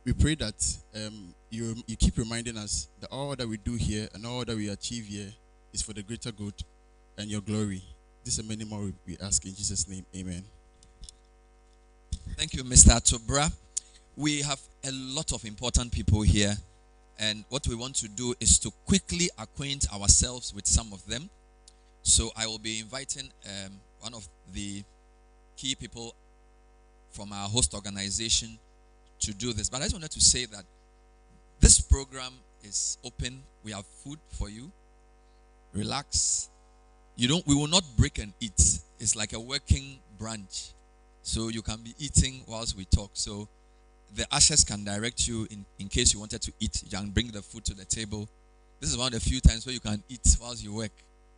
We pray that you keep reminding us that all that we do here and all that we achieve here is for the greater good and your glory. This and many more we ask in Jesus' name. Amen. Thank you, Mr. Atubra. We have a lot of important people here, and what we want to do is to quickly acquaint ourselves with some of them. So I will be inviting one of the key people from our host organization to do this. But I just wanted to say that this program is open. We have food for you. Relax. We will not break and eat. It's like a working branch. So you can be eating whilst we talk. So the ushers can direct you in case you wanted to eat. You can bring the food to the table. This is one of the few times where you can eat whilst you work.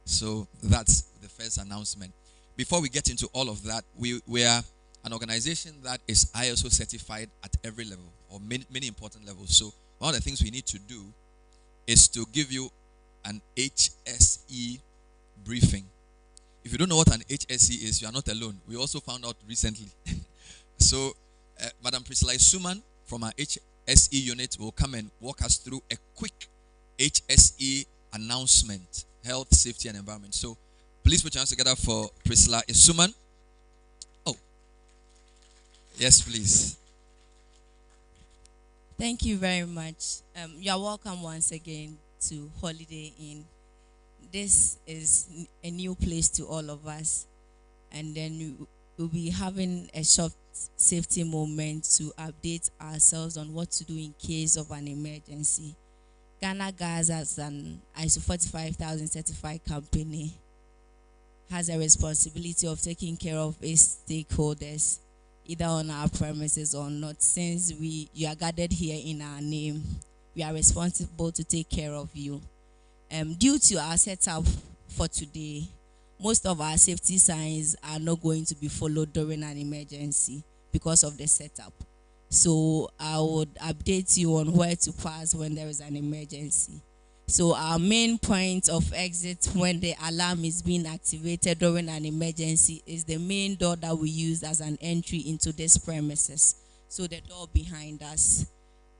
So that's the first announcement. Before we get into all of that, we are an organization that is ISO certified at every level, or many important levels. So one of the things we need to do is to give you an HSE briefing. If you don't know what an HSE is, you are not alone. We also found out recently. So Madam Priscilla Suman from our HSE unit will come and walk us through a quick HSE announcement, health, safety, and environment. So please put your hands together for Priscilla Suman. Oh, yes, please. Thank you very much. You are welcome once again to Holiday Inn. This is a new place to all of us, and then we'll be having a short safety moment to update ourselves on what to do in case of an emergency. Ghana Gas, as an ISO 45000 certified company, has a responsibility of taking care of its stakeholders, either on our premises or not. Since you are gathered here in our name, we are responsible to take care of you. Due to our setup for today, most of our safety signs are not going to be followed during an emergency because of the setup. So I would update you on where to pass when there is an emergency. So our main point of exit when the alarm is being activated during an emergency is the main door that we use as an entry into this premises. So the door behind us,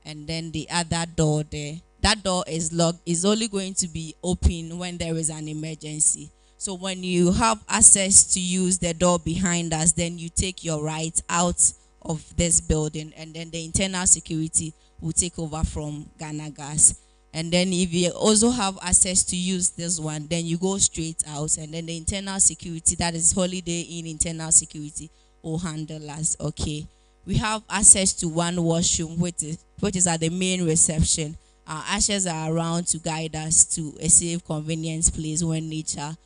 and then the other door there. That door is locked, is only going to be open when there is an emergency. So when you have access to use the door behind us, then you take your right out of this building, and then the internal security will take over from Ghana Gas. And then if you also have access to use this one, then you go straight out, and then the internal security, that is Holiday Inn internal security, will handle us. Okay. We have access to one washroom, which is at the main reception. Our ushers are around to guide us to a safe, convenience place when nature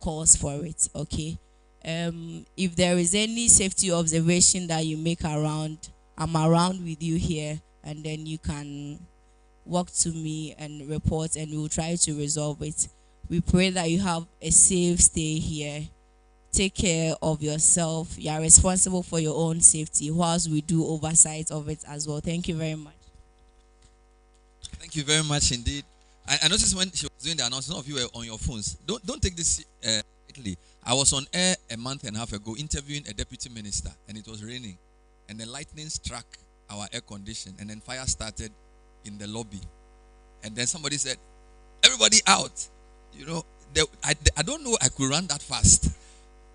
calls for it. Okay. If there is any safety observation that you make around, I'm around with you here, and then you can walk to me and report, and we'll try to resolve it. We pray that you have a safe stay here. Take care of yourself. You are responsible for your own safety, whilst we do oversight of it as well. Thank you very much. Thank you very much indeed. I noticed when she was doing the announcement, some of you were on your phones. Don't take this lightly. I was on air a month and a half ago interviewing a deputy minister, and it was raining, and the lightning struck our air condition, and then fire started in the lobby, and then somebody said, "Everybody out!" I don't know I could run that fast,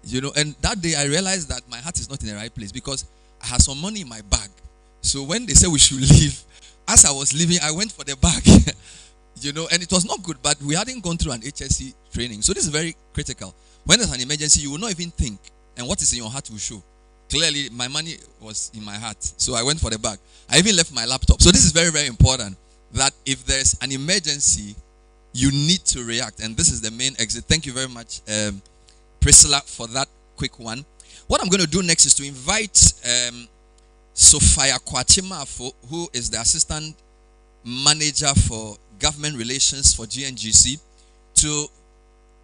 And that day I realized that my heart is not in the right place because I had some money in my bag. So when they said we should leave, as I was leaving, I went for the bag, and it was not good. But we hadn't gone through an HSC training, so this is very critical. When there's an emergency, you will not even think, and what is in your heart will show. Clearly, my money was in my heart, so I went for the bag. I even left my laptop. So this is very, very important, that if there's an emergency, you need to react, and this is the main exit. Thank you very much, Priscilla, for that quick one. What I'm going to do next is to invite Sophia Kwachimafo, who is the assistant manager for government relations for GNGC, to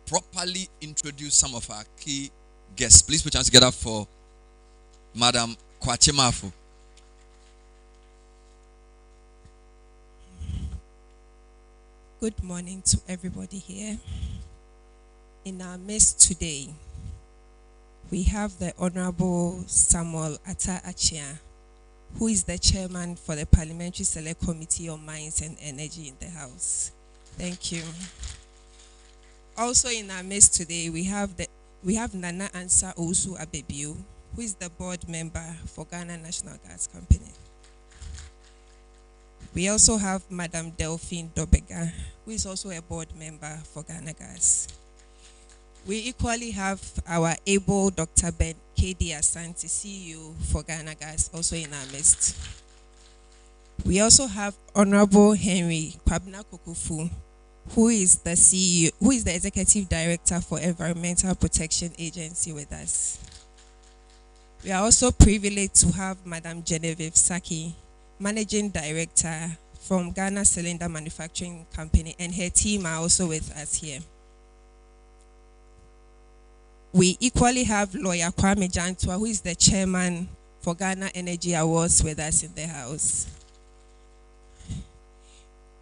properly introduce some of our key guests. Please put your hands together for Madam Kwachimafo. Good morning to everybody here. In our midst today, we have the Honorable Samuel Atta Achia, who is the chairman for the Parliamentary Select Committee on Mines and Energy in the House. Thank you. Also in our midst today, we have Nana Ansa Osu Abebiu, who is the board member for Ghana National Gas Company. We also have Madam Delphine Dobega, who is also a board member for Ghana Gas. We equally have our able Dr. Ben K.D. Asante, CEO for Ghana Gas, also in our midst. We also have Honorable Henry Kwabena Kokufu, who is the CEO, who is the Executive Director for Environmental Protection Agency with us. We are also privileged to have Madam Genevieve Saki, Managing Director from Ghana Cylinder Manufacturing Company, and her team are also with us here. We equally have Lawyer Kwame Jantua, who is the Chairman for Ghana Energy Awards with us in the house.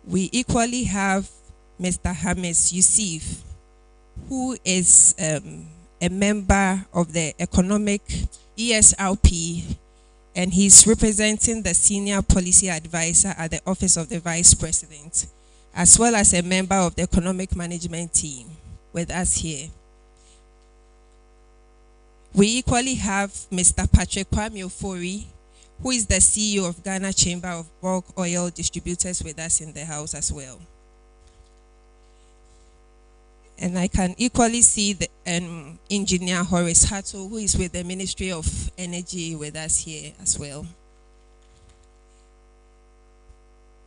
We equally have Mr. Hamis Yusuf, who is a member of the Economic ESRP, and he's representing the Senior Policy Advisor at the Office of the Vice President, as well as a member of the Economic Management Team with us here. We equally have Mr. Patrick Kwame Ofori, who is the CEO of Ghana Chamber of Bulk Oil Distributors with us in the house as well. And I can equally see the Engineer Horace Hatto, who is with the Ministry of Energy with us here as well.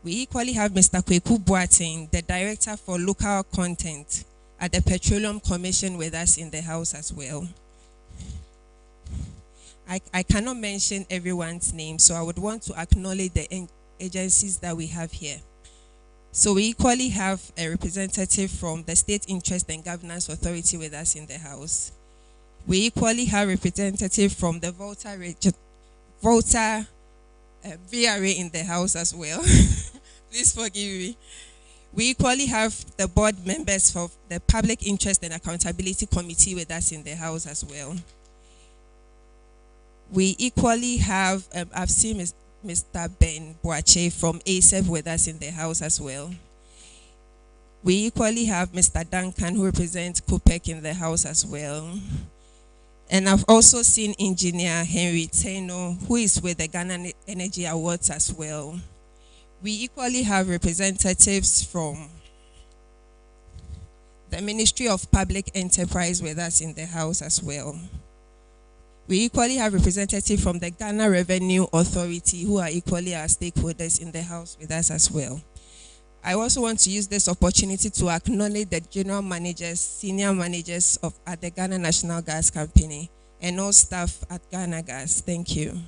We equally have Mr. Kweku Boateng, the Director for Local Content at the Petroleum Commission with us in the house as well. I cannot mention everyone's name, so I would want to acknowledge the agencies that we have here. So we equally have a representative from the State Interest and Governance Authority with us in the house. We equally have a representative from the Volta VRA in the house as well. Please forgive me. We equally have the board members of the Public Interest and Accountability Committee with us in the house as well. We equally have, I've seen Mr. Ben Boache from ASEP with us in the house as well. We equally have Mr. Duncan, who represents COPEC in the house as well. And I've also seen Engineer Henry Teno, who is with the Ghana Energy Awards as well. We equally have representatives from the Ministry of Public Enterprise with us in the house as well. We equally have representatives from the Ghana Revenue Authority, who are equally our stakeholders in the house with us as well. I also want to use this opportunity to acknowledge the general managers, senior managers at the Ghana National Gas Company, and all staff at Ghana Gas. Thank you.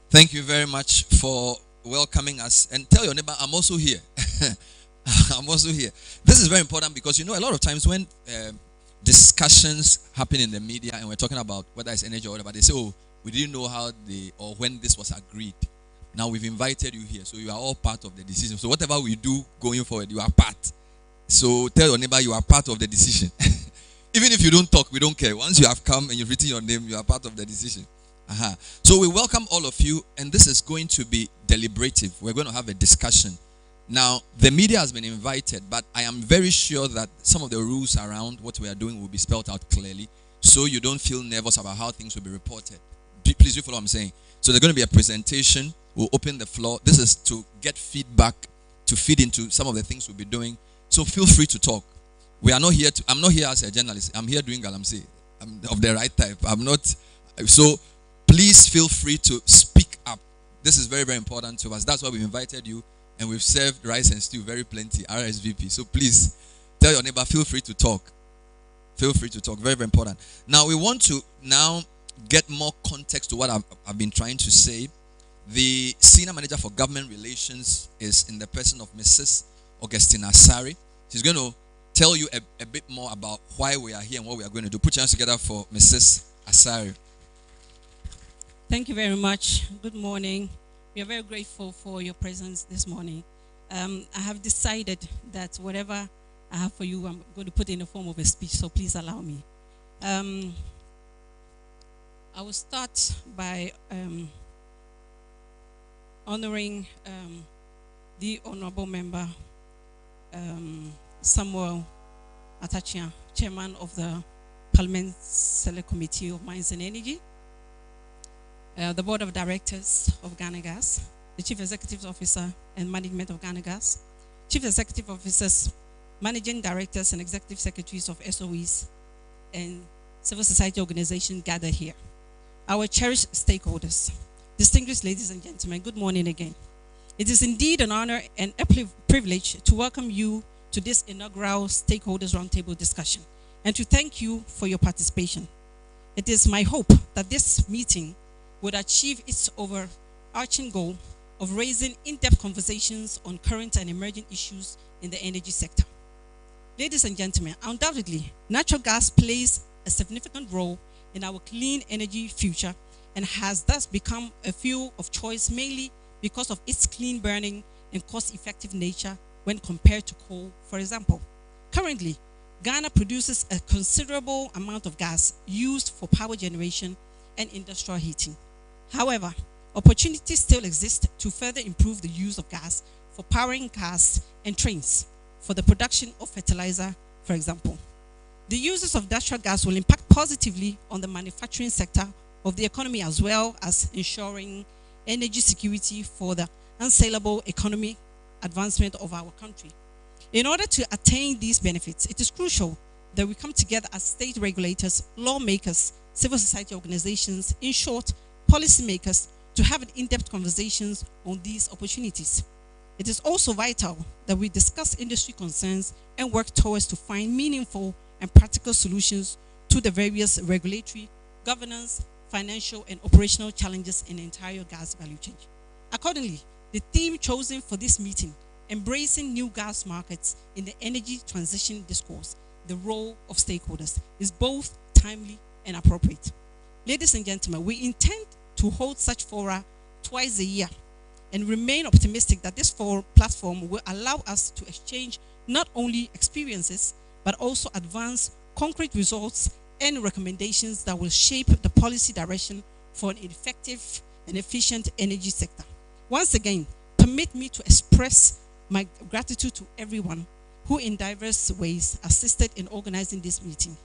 Thank you very much for welcoming us. And tell your neighbor, I'm also here. I'm also here. This is very important because, you know, a lot of times when discussions happen in the media and we're talking about whether it's energy or whatever, they say, oh, we didn't know how or when this was agreed. Now we've invited you here, so you are all part of the decision. So whatever we do going forward, you are part. So tell your neighbor you are part of the decision. Even if you don't talk, we don't care. Once you have come and you've written your name, you are part of the decision. So we welcome all of you, and this is going to be deliberative. We're going to have a discussion. Now, the media has been invited, but I am very sure that some of the rules around what we are doing will be spelled out clearly, so you don't feel nervous about how things will be reported. Please do follow what I'm saying. So there's going to be a presentation. We'll open the floor. This is to get feedback, to feed into some of the things we'll be doing. So feel free to talk. We are not here to, I'm not here as a journalist. I'm here doing galamsey. I'm of the right type. I'm not. So please feel free to speak up. This is very, very important to us. That's why we invited you. And we've served rice and stew very plenty, RSVP. So please tell your neighbor, feel free to talk. Feel free to talk. Very, very important. Now, we want to now get more context to what I've been trying to say. The Senior Manager for Government Relations is in the person of Mrs. Augustina Asari. She's going to tell you a bit more about why we are here and what we are going to do. Put your hands together for Mrs. Asari. Thank you very much. Good morning. We are very grateful for your presence this morning. I have decided that whatever I have for you, I'm going to put in the form of a speech, so please allow me. I will start by honoring the honorable member Samuel Atachia, chairman of the Parliament Select Committee of Mines and Energy, the board of directors of Ghana Gas, the chief executive officer and management of Ghana Gas, chief executive officers, managing directors and executive secretaries of SOEs and civil society organizations gathered here. Our cherished stakeholders, distinguished ladies and gentlemen, good morning again. It is indeed an honor and a privilege to welcome you to this inaugural Stakeholders Roundtable discussion and to thank you for your participation. It is my hope that this meeting would achieve its overarching goal of raising in-depth conversations on current and emerging issues in the energy sector. Ladies and gentlemen, undoubtedly, natural gas plays a significant role in our clean energy future and has thus become a fuel of choice mainly because of its clean burning and cost-effective nature when compared to coal, for example. Currently, Ghana produces a considerable amount of gas used for power generation and industrial heating. However, opportunities still exist to further improve the use of gas for powering cars and trains, for the production of fertilizer, for example. The uses of natural gas will impact positively on the manufacturing sector of the economy as well as ensuring energy security for the unsaleable economic advancement of our country. In order to attain these benefits, it is crucial that we come together as state regulators, lawmakers, civil society organizations, in short, policymakers, to have in-depth conversations on these opportunities. It is also vital that we discuss industry concerns and work towards to find meaningful and practical solutions to the various regulatory, governance, financial, and operational challenges in the entire gas value chain. Accordingly, the theme chosen for this meeting, Embracing New Gas Markets in the Energy Transition Discourse, the role of stakeholders, is both timely and appropriate. Ladies and gentlemen, we intend to hold such fora twice a year and remain optimistic that this platform will allow us to exchange not only experiences, but also advance concrete results and recommendations that will shape the policy direction for an effective and efficient energy sector. Once again, permit me to express my gratitude to everyone who in diverse ways assisted in organizing this meeting.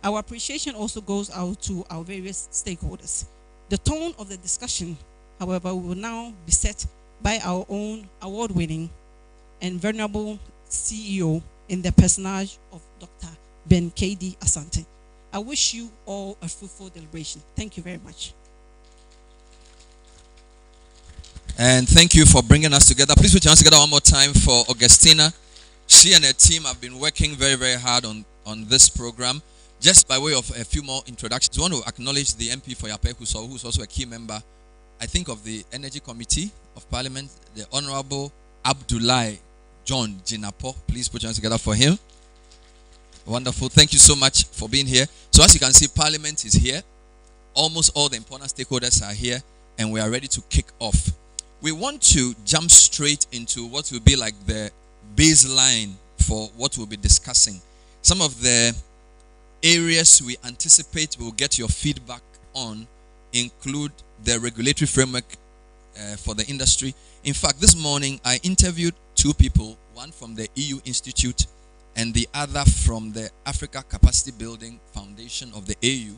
Our appreciation also goes out to our various stakeholders. The tone of the discussion, however, will now be set by our own award-winning and venerable CEO in the personage of Dr. Ben K.D. Asante. I wish you all a fruitful deliberation. Thank you very much. And thank you for bringing us together. Please put your hands together one more time for Augustina. She and her team have been working very, very hard on this program. Just by way of a few more introductions, I want to acknowledge the MP for Yape, who's also a key member, I think, of the Energy Committee of Parliament, the Honorable Abdullahi John Jinapo. Please put your hands together for him. Wonderful. Thank you so much for being here. So as you can see, Parliament is here. Almost all the important stakeholders are here, and we are ready to kick off. We want to jump straight into what will be like the baseline for what we'll be discussing. Some of the areas we anticipate we'll get your feedback on include the regulatory framework for the industry. In fact, this morning I interviewed two people, one from the EU Institute and the other from the Africa Capacity Building Foundation of the AU.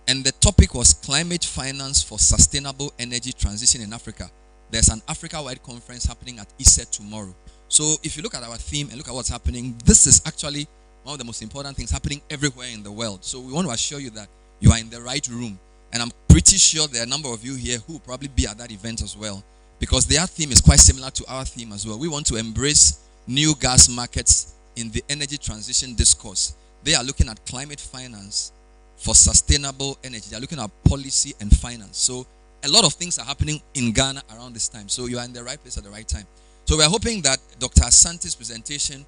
And the topic was climate finance for sustainable energy transition in Africa. There's an Africa-wide conference happening at ISE tomorrow. So if you look at our theme and look at what's happening, this is actually one of the most important things happening everywhere in the world. So we want to assure you that you are in the right room. And I'm pretty sure there are a number of you here who will probably be at that event as well, because their theme is quite similar to our theme as well. We want to embrace new gas markets in the energy transition discourse. They are looking at climate finance for sustainable energy. They are looking at policy and finance. So a lot of things are happening in Ghana around this time. So you are in the right place at the right time. So we are hoping that Dr. Asante's presentation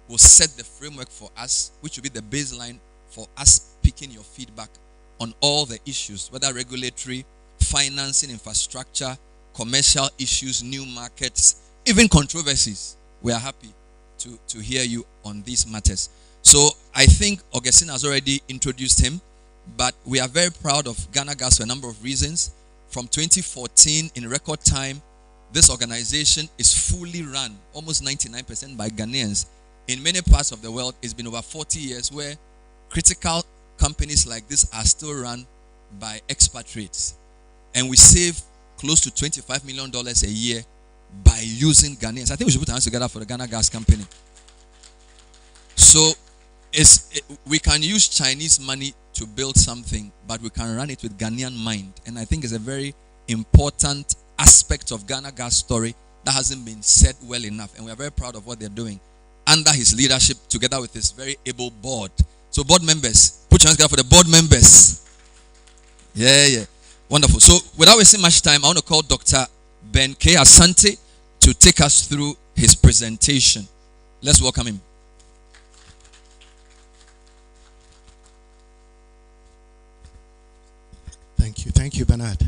will set the framework for us, which will be the baseline for us picking your feedback on all the issues, whether regulatory, financing, infrastructure, commercial issues, new markets, even controversies. We are happy to hear you on these matters. So I think Augustine has already introduced him, but we are very proud of Ghana Gas for a number of reasons. From 2014, in record time, this organization is fully run, almost 99% by Ghanaians. In many parts of the world, it's been over 40 years where critical companies like this are still run by expatriates. And we save close to $25 million a year by using Ghanaians. I think we should put our hands together for the Ghana Gas Company. So we can use Chinese money to build something, but we can run it with Ghanaian mind. And I think it's a very important aspect of Ghana Gas story that hasn't been said well enough. And we are very proud of what they're doing under his leadership, together with his very able board. So board members, put your hands together for the board members. Yeah. Wonderful. So without wasting much time, I want to call Dr. Ben K. Asante to take us through his presentation. Let's welcome him. Thank you, Bernard.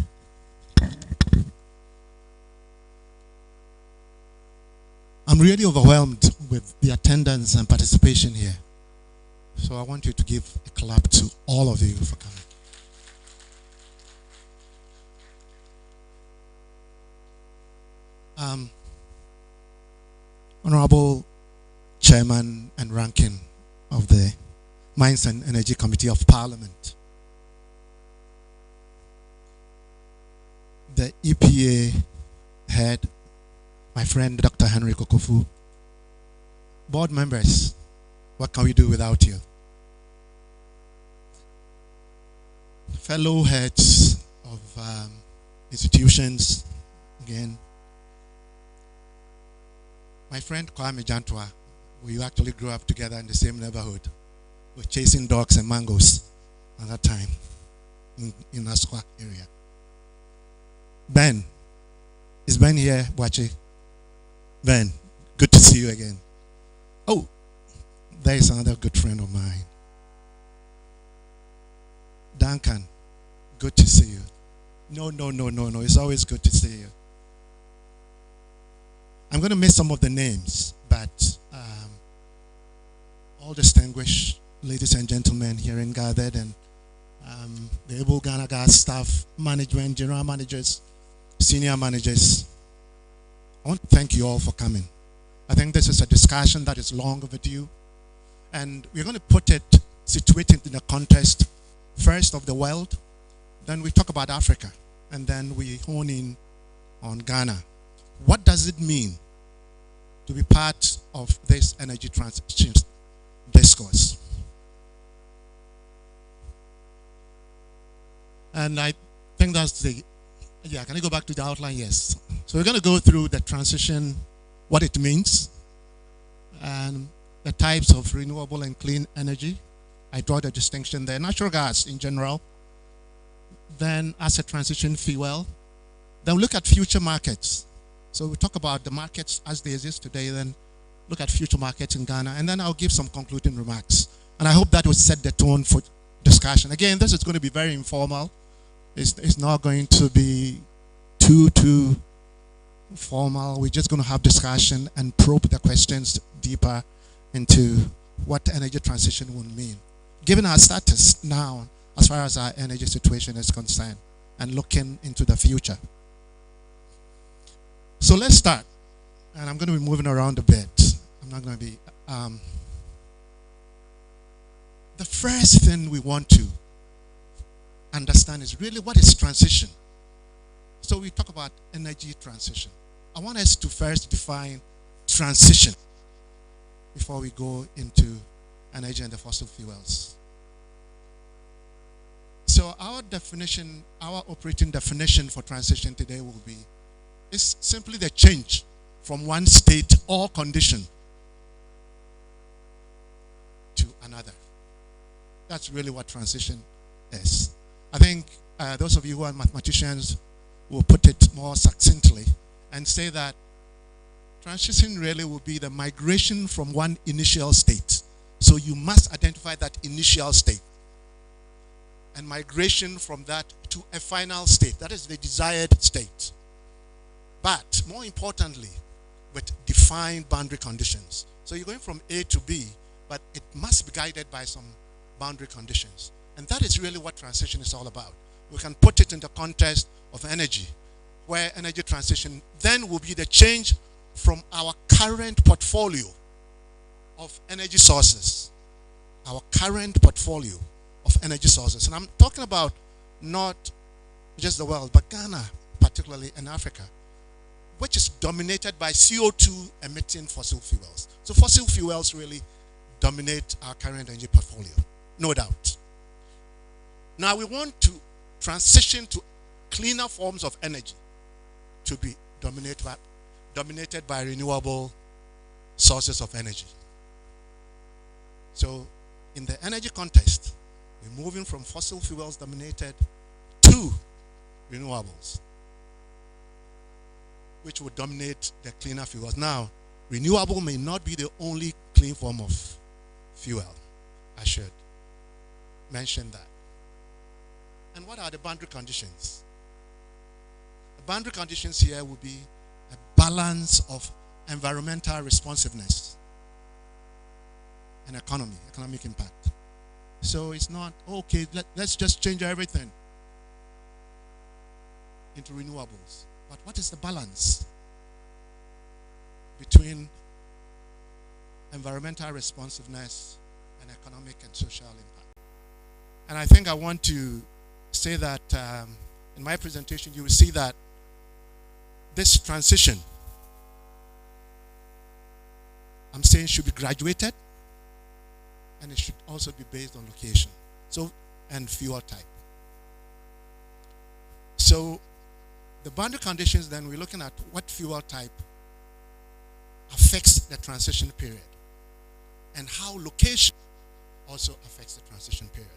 I'm really overwhelmed with the attendance and participation here. So I want you to give a clap to all of you for coming. Honorable Chairman and Ranking of the Mines and Energy Committee of Parliament, the EPA head, my friend Dr. Henry Kokofu, board members, what can we do without you? Fellow heads of institutions, again, my friend Kwame Jantwa, we actually grew up together in the same neighborhood. We were chasing dogs and mangoes at that time in Asqua area. Ben, is Ben here, Boache? Ben, good to see you again. Oh, there is another good friend of mine. Duncan, good to see you. No, it's always good to see you. I'm going to miss some of the names, but all distinguished ladies and gentlemen here in gathered, and the able Ghana Gas staff, management, general managers, senior managers, I want to thank you all for coming. I think this is a discussion that is long overdue, and we're going to put it, situate it in the context first of the world, then we talk about Africa, and then we hone in on Ghana. What does it mean to be part of this energy transition discourse? And I think that's the, can I go back to the outline? Yes. So we're going to go through the transition, what it means, and the types of renewable and clean energy. I draw the distinction there. Natural gas in general, then as a transition fuel. Then we look at future markets. So we talk about the markets as they exist today, then look at future markets in Ghana, and then I'll give some concluding remarks. And I hope that will set the tone for discussion. Again, this is going to be very informal. It's not going to be too formal. We're just going to have discussion and probe the questions deeper into what energy transition would mean, given our status now as far as our energy situation is concerned, and looking into the future. So let's start, and I'm going to be moving around a bit. I'm not going to be... the first thing we want to understand is really what is transition. So we talk about energy transition. I want us to first define transition before we go into energy and the fossil fuels. So our definition, our operating definition for transition today will be, it's simply the change from one state or condition to another. That's really what transition is. I think those of you who are mathematicians will put it more succinctly and say that transition really will be the migration from one initial state. So you must identify that initial state, and migration from that to a final state. That is the desired state. But more importantly, with defined boundary conditions. So you're going from A to B, but it must be guided by some boundary conditions. And that is really what transition is all about. We can put it in the context of energy, where energy transition then will be the change from our current portfolio of energy sources, our current portfolio of energy sources. And I'm talking about not just the world, but Ghana, particularly in Africa, which is dominated by CO2 emitting fossil fuels. So fossil fuels really dominate our current energy portfolio, no doubt. Now we want to transition to cleaner forms of energy to be dominated by renewable sources of energy. So in the energy context, we're moving from fossil fuels dominated to renewables, which would dominate the cleaner fuels. Now, renewable may not be the only clean form of fuel. I should mention that. And what are the boundary conditions? The boundary conditions here will be a balance of environmental responsiveness and economic impact. So it's not, okay, let's just change everything into renewables. But what is the balance between environmental responsiveness and economic and social impact? And I think I want to say that in my presentation, you will see that this transition, I'm saying, should be graduated, and it should also be based on location, and fuel type. So the boundary conditions, then we're looking at what fuel type affects the transition period and how location also affects the transition period.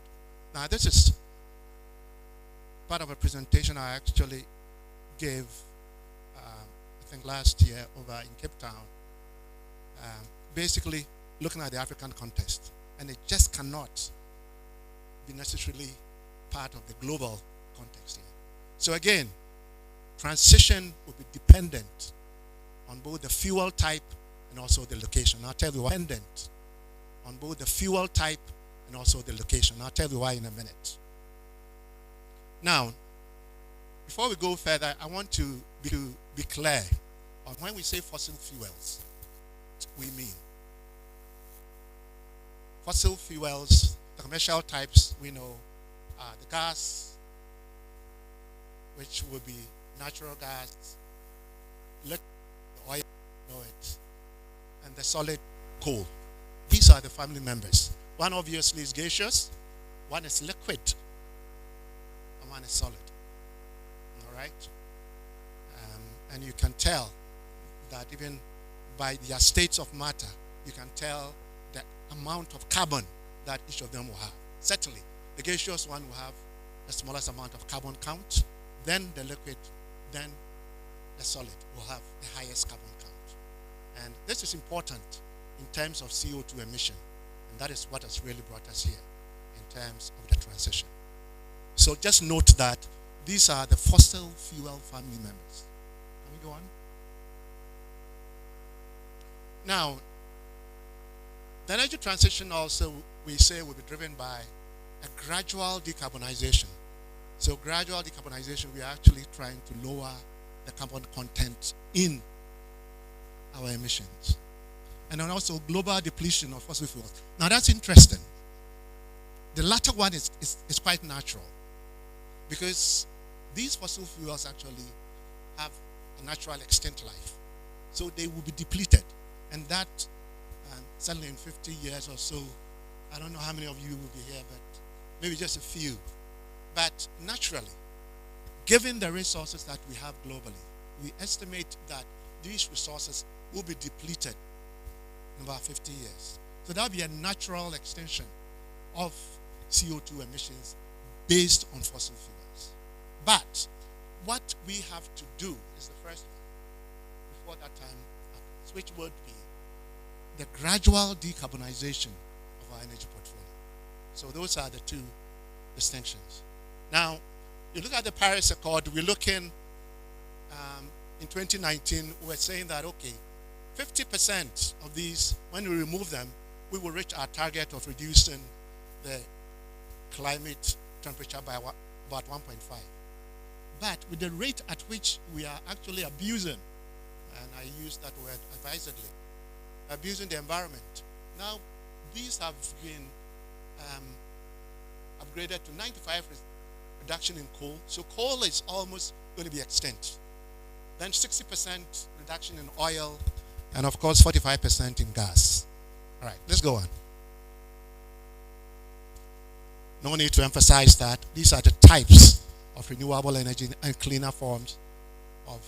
Now, this is part of a presentation I actually gave, I think last year over in Cape Town, basically looking at the African context. And it just cannot be necessarily part of the global context here. So again, transition will be dependent on both the fuel type and also the location. I'll tell you why. Dependent on both the fuel type and also the location. I'll tell you why in a minute. Now, before we go further, I want to be clear on when we say fossil fuels, what we mean. Fossil fuels, the commercial types we know are the gas, which will be natural gas, liquid oil, you know it, and the solid coal. These are the family members. One obviously is gaseous, one is liquid, and one is solid. All right? And you can tell that even by their states of matter, you can tell the amount of carbon that each of them will have. Certainly, the gaseous one will have the smallest amount of carbon count, then the liquid, then the solid will have the highest carbon count. And this is important in terms of CO2 emission, and that is what has really brought us here in terms of the transition. So just note that these are the fossil fuel family members. Can we go on? Now, the energy transition also, we say, will be driven by a gradual decarbonization. So gradual decarbonization, we are actually trying to lower the carbon content in our emissions. And then also global depletion of fossil fuels. Now that's interesting. The latter one is quite natural, because these fossil fuels actually have a natural extinct life. So they will be depleted. And that, certainly in 50 years or so, I don't know how many of you will be here, but maybe just a few. But naturally, given the resources that we have globally, we estimate that these resources will be depleted in about 50 years. So that will be a natural extension of CO2 emissions based on fossil fuels. But what we have to do is the first one, before that time happens, which would be the gradual decarbonization of our energy portfolio. So those are the two distinctions. Now, you look at the Paris Accord, we're looking in 2019, we're saying that, okay, 50% of these, when we remove them, we will reach our target of reducing the climate temperature by about 1.5. But with the rate at which we are actually abusing, and I use that word advisedly, abusing the environment. Now, these have been upgraded to 95% reduction in coal. So coal is almost going to be extinct. Then 60% reduction in oil, and of course 45% in gas. All right, let's go on. No need to emphasize that these are the types of renewable energy and cleaner forms of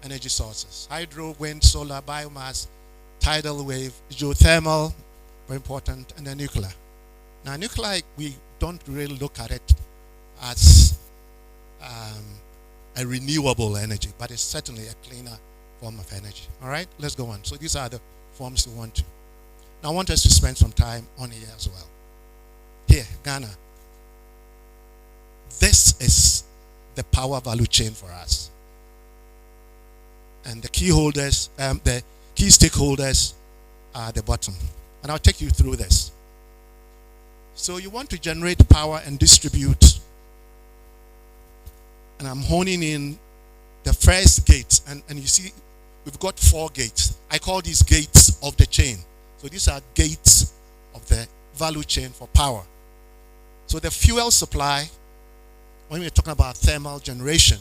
energy sources: hydro, wind, solar, biomass, tidal wave, geothermal, very important, and then nuclear. Now, nuclear, we don't really look at it as a renewable energy, but it's certainly a cleaner form of energy. All right, let's go on. So these are the forms we want to. Now, I want us to spend some time on here as well. Here, Ghana. This is the power value chain for us. And the key holders, the key stakeholders are at the bottom. And I'll take you through this. So you want to generate power and distribute. And I'm honing in the first gate. And you see, we've got 4 gates. I call these gates of the chain. So these are gates of the value chain for power. So the fuel supply, when we're talking about thermal generation,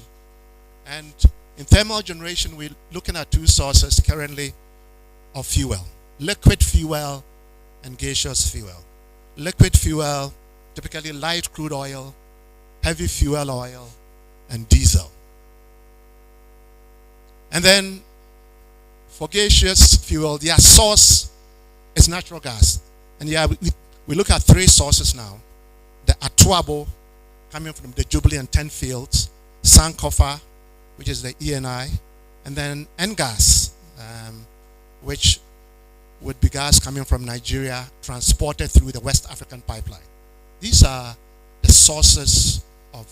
and in thermal generation, we're looking at 2 sources currently of fuel: liquid fuel and gaseous fuel. Liquid fuel, typically light crude oil, heavy fuel oil, and diesel. And then for gaseous fuel, their source is natural gas. And yeah, we look at 3 sources now: the Atuabo, coming from the Jubilee and 10 fields, Sankofa, which is the ENI, and then N-gas, which would be gas coming from Nigeria, transported through the West African pipeline. These are the sources of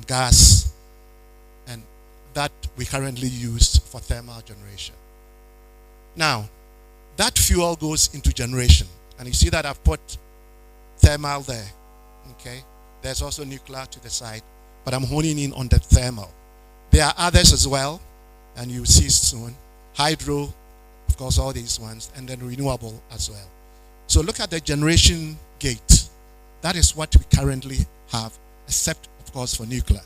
gas and that we currently use for thermal generation. Now, that fuel goes into generation. And you see that I've put thermal there, okay? There's also nuclear to the side, but I'm honing in on the thermal. There are others as well, and you'll see soon. Hydro, of course, all these ones, and then renewable as well. So look at the generation gate. That is what we currently have, except, of course, for nuclear.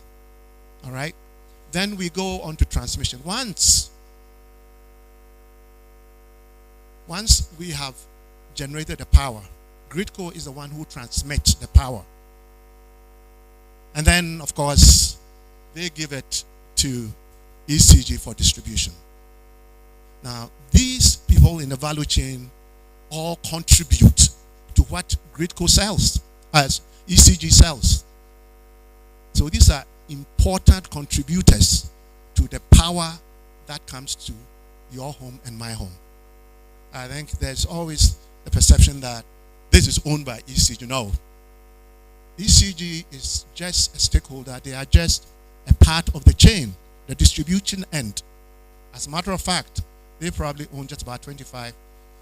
All right? Then we go on to transmission. Once we have generated the power, Gridco is the one who transmits the power. And then, of course, they give it to ECG for distribution. Now, these people in the value chain all contribute to what Gridco sells, as ECG sells. So these are important contributors to the power that comes to your home and my home. I think there's always the perception that this is owned by ECG. No. ECG is just a stakeholder. They are just a part of the chain, the distribution end. As a matter of fact, they probably own just about 25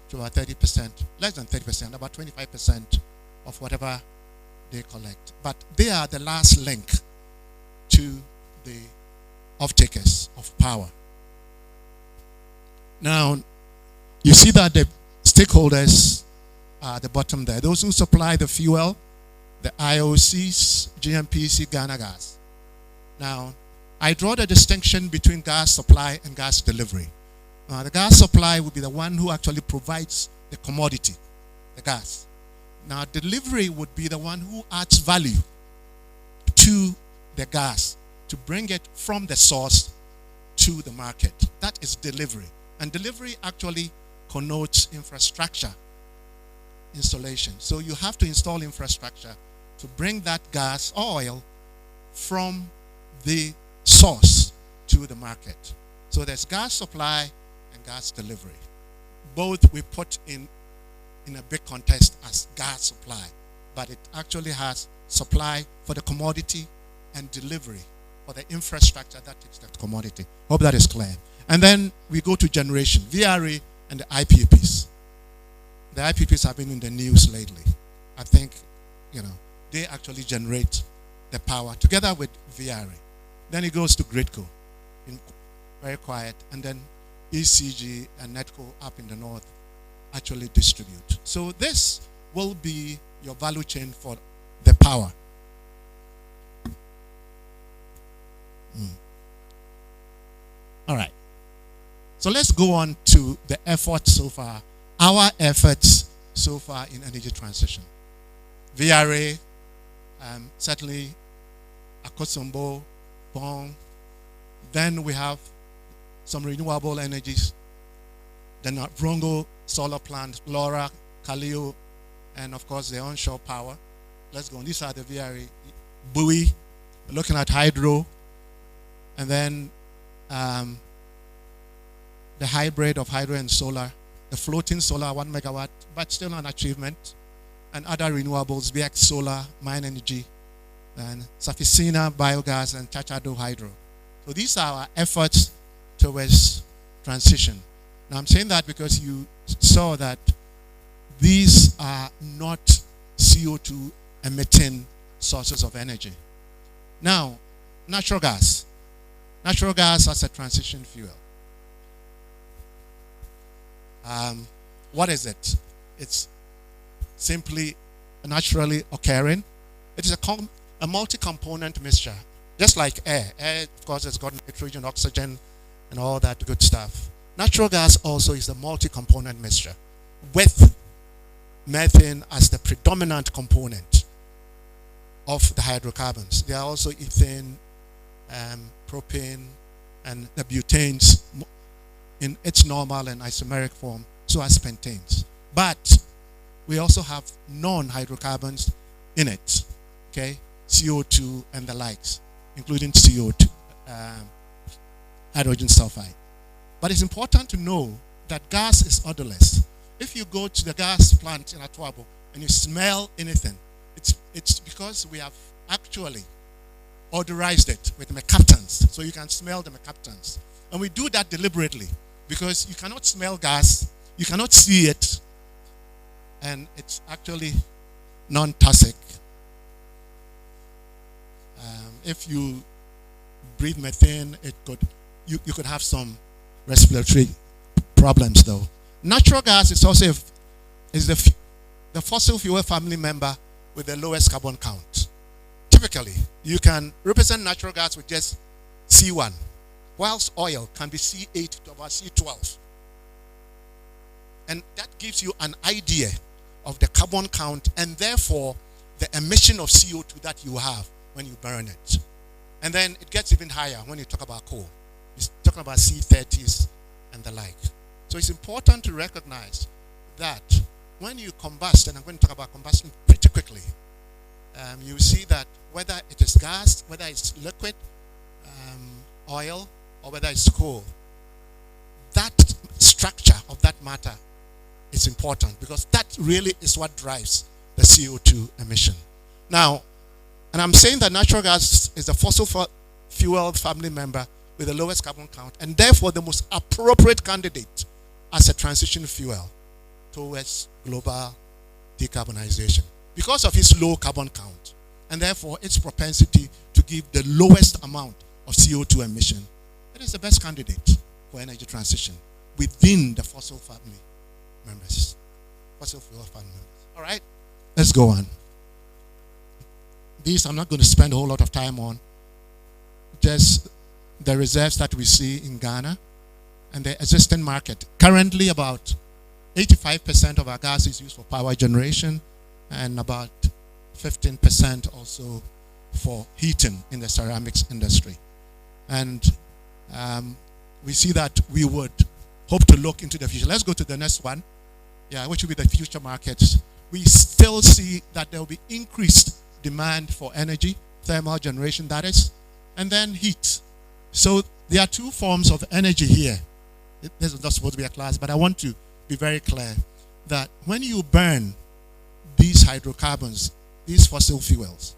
to about 30%, less than 30%, about 25% of whatever they collect. But they are the last link to the off-takers of power. Now, you see that the stakeholders are at the bottom there. Those who supply the fuel, the IOCs, GNGC, Ghana Gas. Now, I draw the distinction between gas supply and gas delivery. The gas supply will be the one who actually provides the commodity, the gas. Now, delivery would be the one who adds value to the gas to bring it from the source to the market. That is delivery. And delivery actually connotes infrastructure installation. So you have to install infrastructure to bring that gas, oil, from the source to the market. So there's gas supply and gas delivery. Both we put in a big context as gas supply, but it actually has supply for the commodity and delivery for the infrastructure that takes that commodity. Hope that is clear. And then we go to generation, VRA and the IPPs. The IPPs have been in the news lately. I think, they actually generate the power together with VRA. Then it goes to Gridco, very quiet, and then ECG and Netco up in the north actually distribute. So this will be your value chain for the power. All right. So let's go on to the efforts so far. Our efforts so far in energy transition. VRA, certainly Akosombo, Bong. Then we have some renewable energies. Then Vrongo solar plant, Laura, Kaleo, and of course the onshore power. Let's go on. These are the VRA. Buoy, looking at hydro, and then the hybrid of hydro and solar, the floating solar 1 megawatt, but still an achievement, and other renewables, BX solar, mine energy, and Safisina biogas, and Chachado hydro. So these are our efforts towards transition. Now I'm saying that because you saw that these are not CO2 emitting sources of energy. Now, natural gas. Natural gas as a transition fuel. What is it? It's simply naturally occurring. It is a multi-component mixture, just like air. Air, of course, has got nitrogen, oxygen, and all that good stuff. Natural gas also is a multi-component mixture with methane as the predominant component of the hydrocarbons. There are also ethane, propane, and the butanes in its normal and isomeric form, so as pentanes. But we also have non-hydrocarbons in it, okay? CO2 and the likes, including CO2, hydrogen sulfide. But it's important to know that gas is odorless. If you go to the gas plant in Atuabo and you smell anything, it's because we have actually odorized it with mercaptans, so you can smell the mercaptans. And we do that deliberately because you cannot smell gas, you cannot see it, and it's actually non-toxic. If you breathe methane, you could have some respiratory problems though. Natural gas is also the fossil fuel family member with the lowest carbon count. Typically, you can represent natural gas with just C1, whilst oil can be C8 to about C12. And that gives you an idea of the carbon count and therefore the emission of CO2 that you have when you burn it. And then it gets even higher when you talk about coal. You're talking about C30s and the like. So it's important to recognize that when you combust, and I'm going to talk about combustion pretty quickly, you see that whether it is gas, whether it's liquid, oil, or whether it's coal, that structure of that matter is important because that really is what drives the CO2 emission. Now, and I'm saying that natural gas is the fossil fuel family member with the lowest carbon count and therefore the most appropriate candidate as a transition fuel towards global decarbonization because of its low carbon count and therefore its propensity to give the lowest amount of CO2 emission. It is the best candidate for energy transition within the fossil family members, fossil fuel family members. All right, let's go on. These I'm not going to spend a whole lot of time on. Just the reserves that we see in Ghana and the existing market. Currently, about 85% of our gas is used for power generation and about 15% also for heating in the ceramics industry. And we see that we would hope to look into the future. Let's go to the next one, which will be the future markets. We still see that there will be increased demand for energy, thermal generation that is, and then heat. So there are two forms of energy here. This is not supposed to be a class, but I want to be very clear that when you burn these hydrocarbons, these fossil fuels,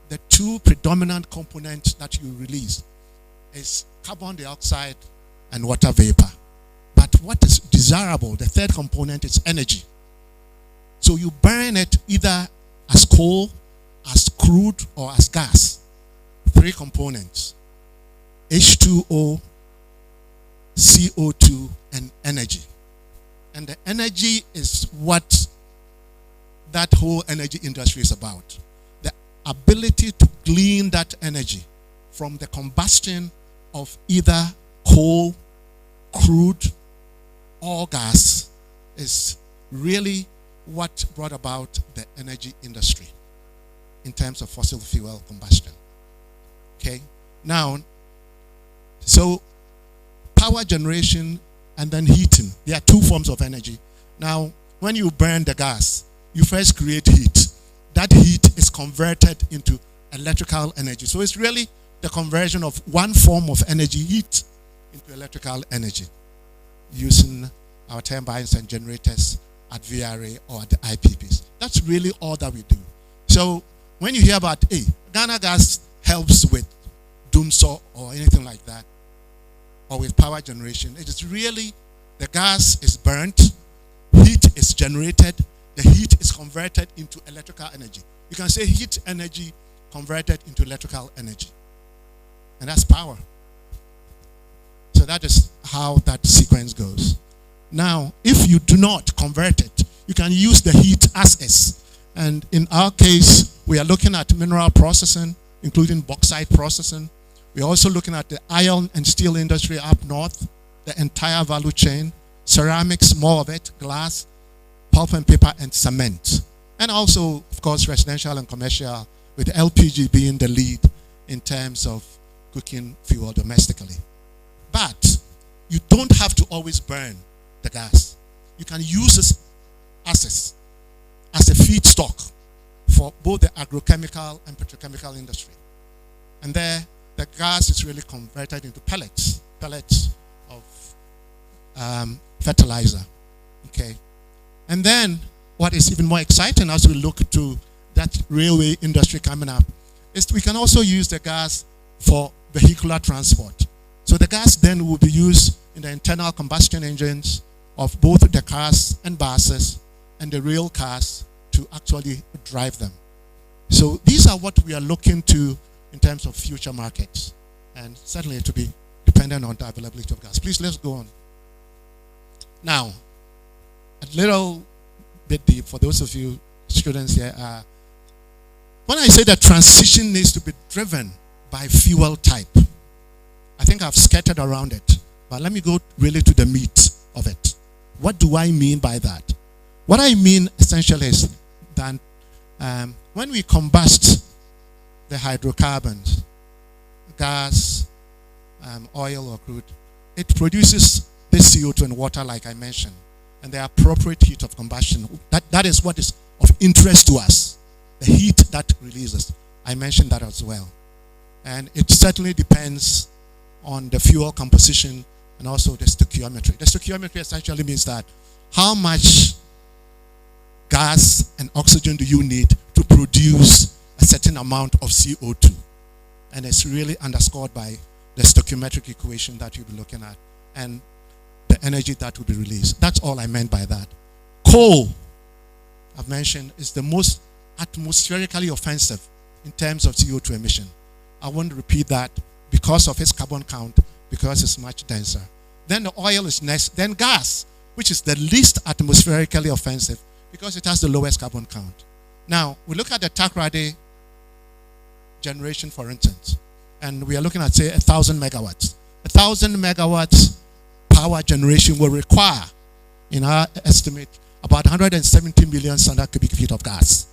the two predominant components that you release is carbon dioxide and water vapor. But what is desirable, the third component, is energy. So you burn it either as coal as crude or as gas. 3 components: H2O, CO2, and energy. And the energy is what that whole energy industry is about. The ability to glean that energy from the combustion of either coal, crude, or gas is really what brought about the energy industry in terms of fossil fuel combustion. Okay? Now, so power generation and then heating. There are 2 forms of energy. Now, when you burn the gas, you first create heat. That heat is converted into electrical energy. So it's really the conversion of one form of energy, heat, into electrical energy using our turbines and generators at VRA or at the IPPs. That's really all that we do. So when you hear about, Ghana Gas helps with Doomsaw or anything like that, or with power generation, it is really the gas is burnt, heat is generated, the heat is converted into electrical energy. You can say heat energy converted into electrical energy. And that's power. So that is how that sequence goes. Now, if you do not convert it, you can use the heat as is. And in our case, we are looking at mineral processing, including bauxite processing. We're also looking at the iron and steel industry up north, the entire value chain, ceramics, more of it, glass, pulp and paper, and cement. And also, of course, residential and commercial, with LPG being the lead in terms of cooking fuel domestically. But you don't have to always burn the gas. You can use this as a feedstock for both the agrochemical and petrochemical industry. And there, the gas is really converted into pellets of fertilizer. Okay. And then what is even more exciting as we look to that railway industry coming up is we can also use the gas for vehicular transport. So the gas then will be used in the internal combustion engines of both the cars and buses and the rail cars to actually drive them. So these are what we are looking to in terms of future markets, and certainly to be dependent on the availability of gas. Please, let's go on. Now, a little bit deep for those of you students here. When I say that transition needs to be driven by fuel type, I think I've skirted around it, but let me go really to the meat of it. What do I mean by that? What I mean essentially is that when we combust the hydrocarbons, gas, oil or crude, it produces this CO2 and water like I mentioned, and the appropriate heat of combustion. That is what is of interest to us, the heat that releases. I mentioned that as well. And it certainly depends on the fuel composition and also the stoichiometry. The stoichiometry essentially means that how much gas and oxygen do you need to produce a certain amount of CO2? And it's really underscored by the stoichiometric equation that you'll be looking at and the energy that will be released. That's all I meant by that. Coal, I've mentioned, is the most atmospherically offensive in terms of CO2 emission. I won't repeat that because of its carbon count, because it's much denser. Then the oil is next, then gas, which is the least atmospherically offensive because it has the lowest carbon count. Now, we look at the Takoradi generation, for instance, and we are looking at, say, 1,000 megawatts. 1,000 megawatts power generation will require, in our estimate, about 170 million standard cubic feet of gas.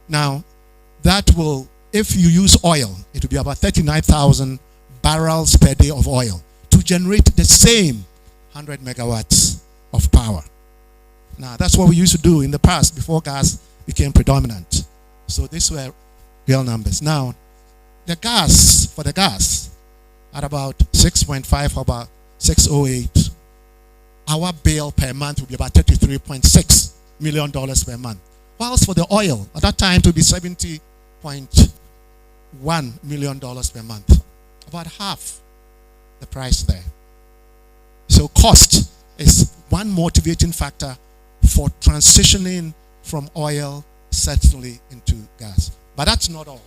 Now, that will, if you use oil, it will be about 39,000 barrels per day of oil to generate the same 100 megawatts of power. Now, that's what we used to do in the past before gas became predominant. So these were real numbers. Now, the gas, for the gas, at about 6.5 or about 608, our bill per month will be about $33.6 million per month. Whilst for the oil, at that time, it would be $70.1 million per month. About half the price there. So cost is one motivating factor for transitioning from oil certainly into gas. But that's not all.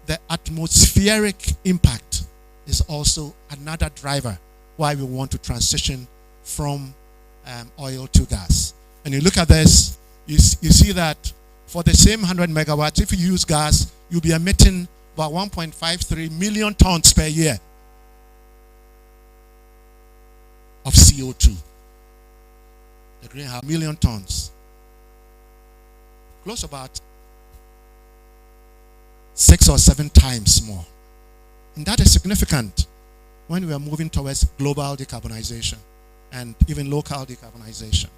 The atmospheric impact is also another driver why we want to transition from oil to gas. And you look at this, you see that for the same 100 megawatts, if you use gas, you'll be emitting about 1.53 million tons per year of CO2. The greenhouse, million tons. Close about 6 or 7 times more. And that is significant when we are moving towards global decarbonization and even local decarbonization.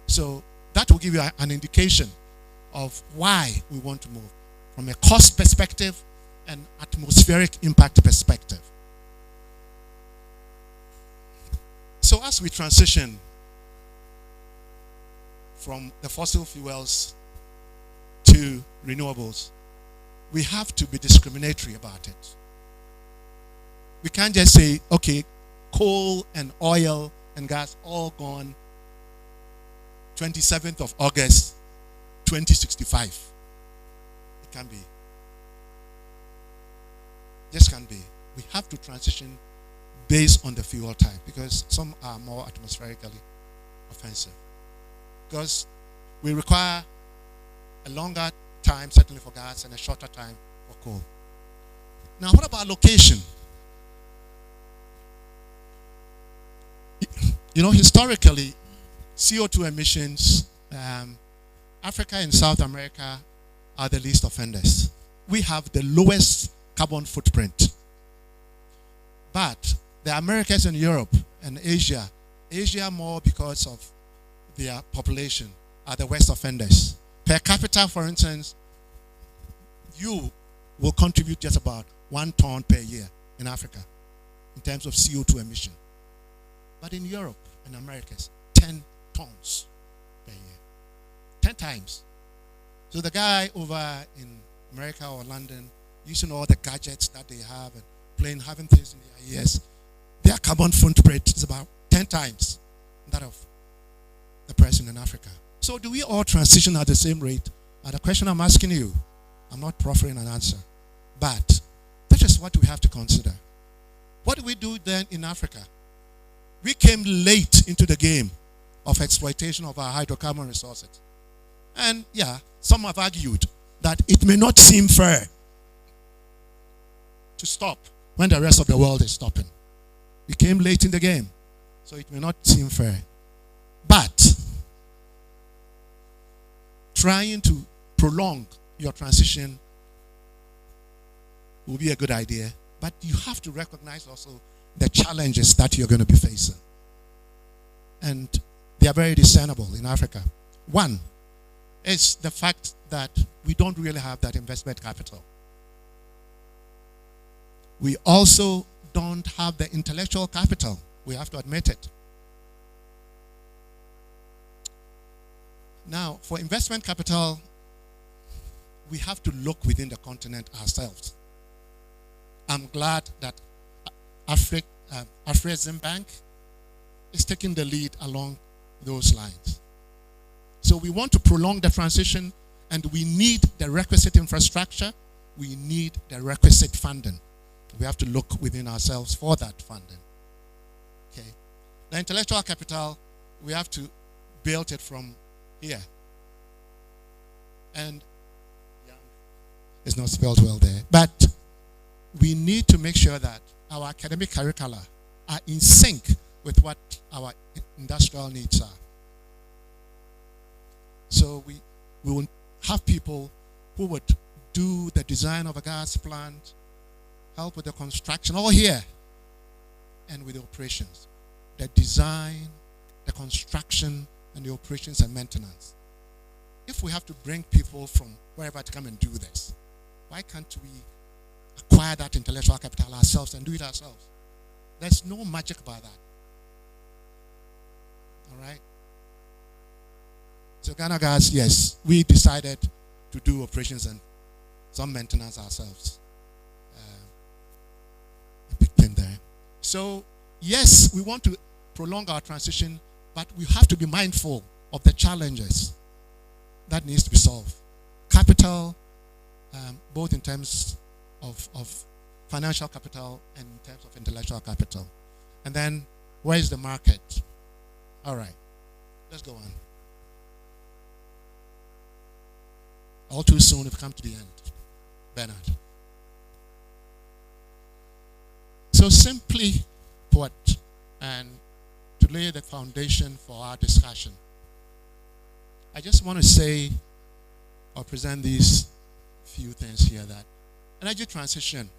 So that will give you an indication of why we want to move from a cost perspective and atmospheric impact perspective. So as we transition from the fossil fuels to renewables, we have to be discriminatory about it. We can't just say, okay, coal and oil and gas all gone 27th of August 2065. It can't be. Just can't be. We have to transition based on the fuel type because some are more atmospherically offensive. Because we require a longer time, certainly for gas, and a shorter time for coal. Now, what about location? You know, historically, CO2 emissions, Africa and South America are the least offenders. We have the lowest carbon footprint. But the Americas and Europe and Asia more because of their population, are the worst offenders. Per capita, for instance, you will contribute just about 1 ton per year in Africa in terms of CO2 emission. But in Europe and Americas, 10 tons per year. 10 times. So the guy over in America or London, using all the gadgets that they have and playing, having things in their ears, their carbon footprint is about 10 times that of the person in Africa. So do we all transition at the same rate? The question I'm asking you, I'm not proffering an answer, but that is what we have to consider. What do we do then in Africa? We came late into the game of exploitation of our hydrocarbon resources. And yeah, some have argued that it may not seem fair to stop when the rest of the world is stopping. We came late in the game, so it may not seem fair. But trying to prolong your transition will be a good idea, but you have to recognize also the challenges that you're going to be facing. And they are very discernible in Africa. One is the fact that we don't really have that investment capital. We also don't have the intellectual capital. We have to admit it. Now, for investment capital, we have to look within the continent ourselves. I'm glad that Afrexim Bank is taking the lead along those lines. So we want to prolong the transition, and we need the requisite infrastructure. We need the requisite funding. We have to look within ourselves for that funding. Okay. The intellectual capital, we have to build it from here. And it's not spelled well there. But we need to make sure that our academic curricula are in sync with what our industrial needs are. So we will have people who would do the design of a gas plant, help with the construction, all here, and with the operations. The design, the construction, and the operations and maintenance. If we have to bring people from wherever to come and do this, why can't we acquire that intellectual capital ourselves and do it ourselves? There's no magic about that. All right? So Ghana Gas, yes, we decided to do operations and some maintenance ourselves. A big thing there. So, yes, we want to prolong our transition, but we have to be mindful of the challenges. that needs to be solved. Capital, both in terms of financial capital and in terms of intellectual capital. And then, where is the market? All right, let's go on. All too soon, we've come to the end. Bernard. So simply put, and to lay the foundation for our discussion, I just want to say or present these few things here, that energy transition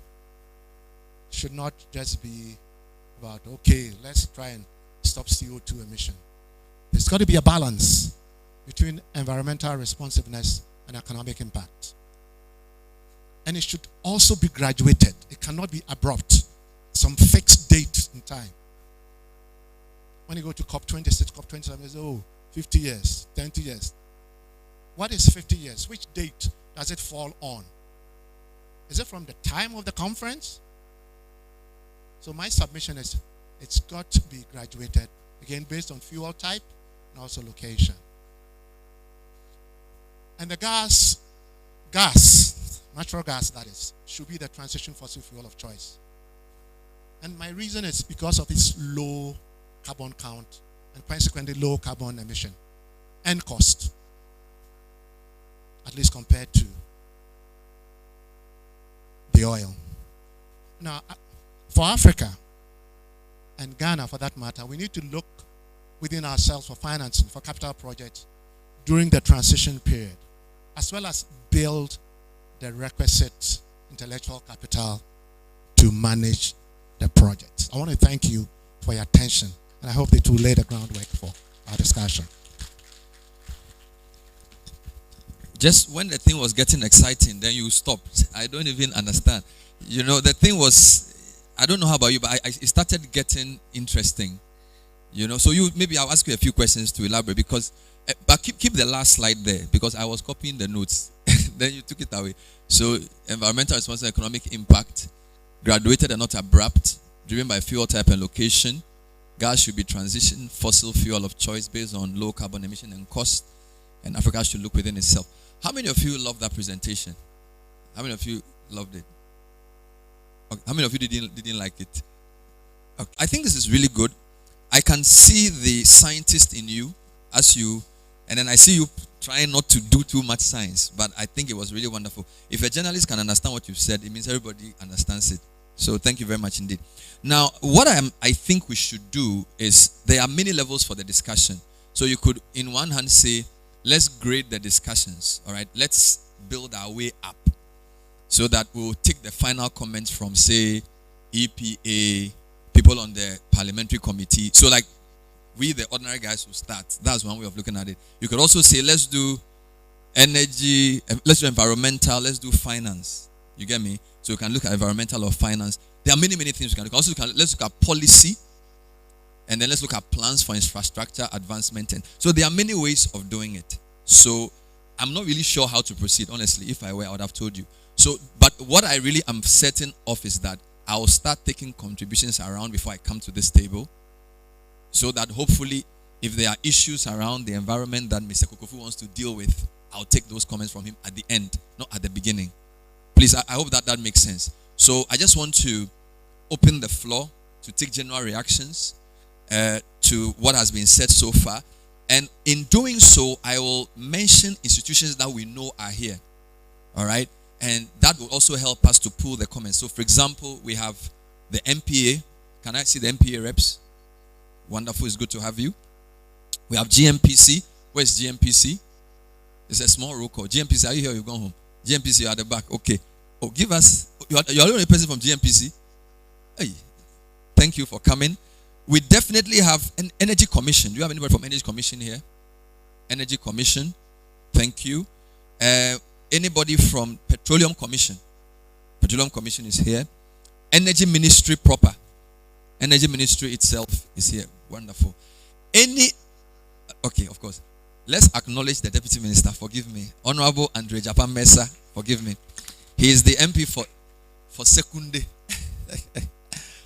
should not just be about, okay, let's try and stop CO2 emission. There's got to be a balance between environmental responsiveness and economic impact. And it should also be graduated. It cannot be abrupt, some fixed date in time. When you go to COP26, COP27, is 50 years, 20 years. What is 50 years? Which date does it fall on? Is it from the time of the conference? So my submission is, it's got to be graduated, again, based on fuel type and also location. And the gas, natural gas that is, should be the transition fossil fuel of choice. And my reason is because of its low carbon count and consequently low carbon emission and cost, at least compared to the oil. Now, for Africa and Ghana for that matter, we need to look within ourselves for financing, for capital projects during the transition period, as well as build the requisite intellectual capital to manage the project. I want to thank you for your attention, and I hope that will lay the groundwork for our discussion. Just when the thing was getting exciting, then you stopped. I don't even understand. You know, the thing was, I don't know how about you, but it started getting interesting. You know, so maybe I'll ask you a few questions to elaborate, because, but keep the last slide there, because I was copying the notes. Then you took it away. So, environmental responsible economic impact, graduated and not abrupt, driven by fuel type and location. Gas should be transition fossil fuel of choice based on low carbon emission and cost. And Africa should look within itself. How many of you loved that presentation? How many of you loved it? Okay. How many of you didn't like it? Okay. I think this is really good. I can see the scientist in you as you, and then I see you trying not to do too much science, but I think it was really wonderful. If a journalist can understand what you've said, it means everybody understands it. So thank you very much indeed. Now, what I think we should do is, there are many levels for the discussion. So you could, in one hand, say, let's grade the discussions, all right? Let's build our way up so that we'll take the final comments from, say, EPA, people on the parliamentary committee. So like, we, the ordinary guys, will start. That's one way of looking at it. You could also say, let's do energy, let's do environmental, let's do finance. You get me? So you can look at environmental or finance. There are many, many things you can look at. Let's look at policy, and then let's look at plans for infrastructure advancement. And so there are many ways of doing it. So I'm not really sure how to proceed, honestly. If I were, I would have told you. So, but what I really am certain of is that I will start taking contributions around before I come to this table, so that hopefully, if there are issues around the environment that Mr. Kokofu wants to deal with, I'll take those comments from him at the end, not at the beginning. Please, I hope that makes sense. So I just want to open the floor to take general reactions to what has been said so far. And in doing so, I will mention institutions that we know are here. All right? And that will also help us to pull the comments. So, for example, we have the MPA. Can I see the MPA reps? Wonderful. It's good to have you. We have GNPC. Where's GNPC? It's a small roll call. GNPC, are you here? You've gone home. GNPC, you're at the back. Okay. Oh, give us. You're the only person from GNPC. Hey, thank you for coming. We definitely have an Energy Commission. Do you have anybody from Energy Commission here? Energy Commission. Thank you. Anybody from Petroleum Commission? Petroleum Commission is here. Energy Ministry proper. Energy Ministry itself is here. Wonderful. Okay, of course. Let's acknowledge the Deputy Minister. Forgive me. Honorable Andre Japan Mesa. Forgive me. He is the MP for Secunde.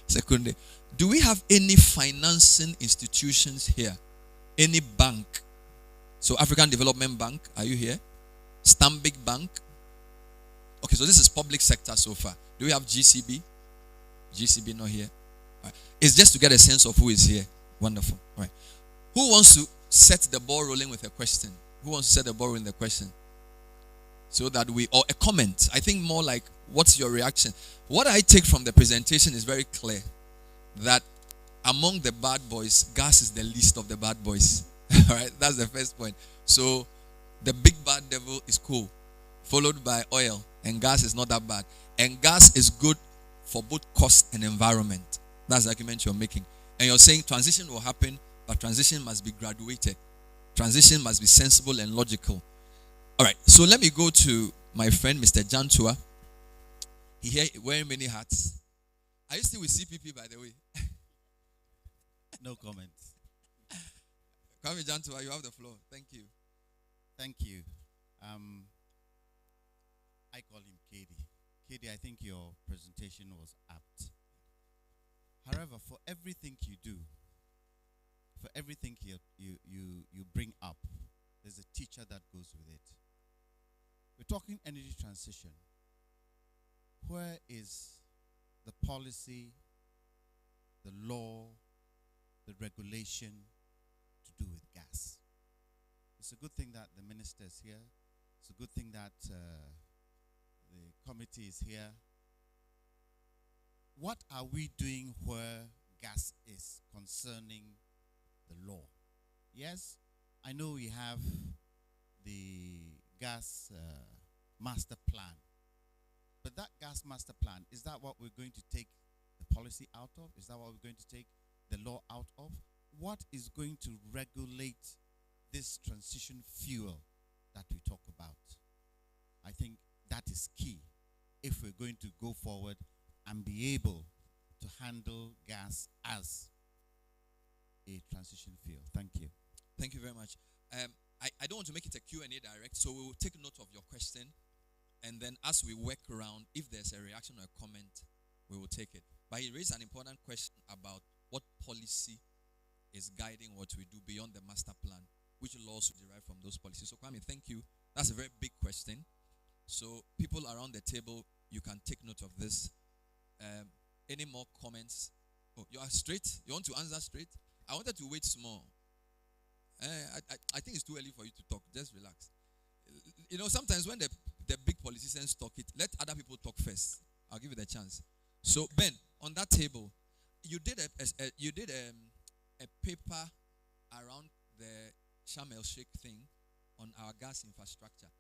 Secunde. Do we have any financing institutions here? Any bank? So African Development Bank, are you here? Stanbic Bank. Okay, so this is public sector so far. Do we have GCB? GCB not here. All right. It's just to get a sense of who is here. Wonderful. All right. Who wants to set the ball rolling with a question? Who wants to set the ball rolling with a question? So that or a comment. I think more like, what's your reaction? What I take from the presentation is very clear. That among the bad boys, gas is the least of the bad boys. All right, that's the first point. So the big bad devil is cool, followed by oil, and gas is not that bad. And gas is good for both cost and environment. That's the argument you're making. And you're saying transition will happen, but transition must be graduated. Transition must be sensible and logical. All right, so let me go to my friend, Mr. Jantua. He here wearing many hats. Are you still with CPP, by the way? No comments. Kwame Jantua, you have the floor. Thank you. Thank you. I call him KD. KD, I think your presentation was apt. However, for everything you do, for everything you bring up, there's a teacher that goes with it. We're talking energy transition. Where is the policy, the law, the regulation to do with gas? It's a good thing that the minister is here. It's a good thing that the committee is here. What are we doing where gas is concerning the law? Yes, I know we have the gas master plan. But that gas master plan, is that what we're going to take the policy out of? Is that what we're going to take the law out of? What is going to regulate this transition fuel that we talk about? I think that is key if we're going to go forward and be able to handle gas as a transition fuel. Thank you. Thank you very much. I don't want to make it a Q&A direct, so we will take note of your question. And then as we work around, if there's a reaction or a comment, we will take it. But he raised an important question about what policy is guiding what we do beyond the master plan, which laws will derive from those policies. So Kwame, thank you. That's a very big question. So people around the table, you can take note of this. Any more comments? Oh, you are straight? You want to answer straight? I wanted to wait small. I think it's too early for you to talk. Just relax. You know, sometimes when the big politicians talk it, let other people talk first. I'll give you the chance. So Ben, on that table, you did a paper around the Sharm el Sheikh thing on our gas infrastructure.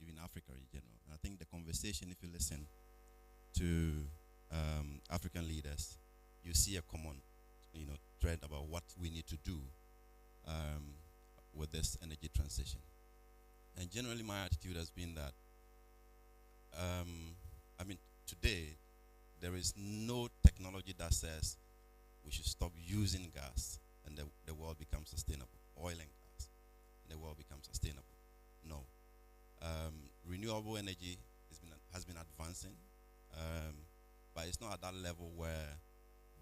In Africa in general, I think the conversation, if you listen to African leaders, you see a common, thread about what we need to do with this energy transition. And generally, my attitude has been that, today, there is no technology that says we should stop using gas and the world becomes sustainable. Oil and gas, and the world becomes sustainable. No. Renewable energy has been advancing, but it's not at that level where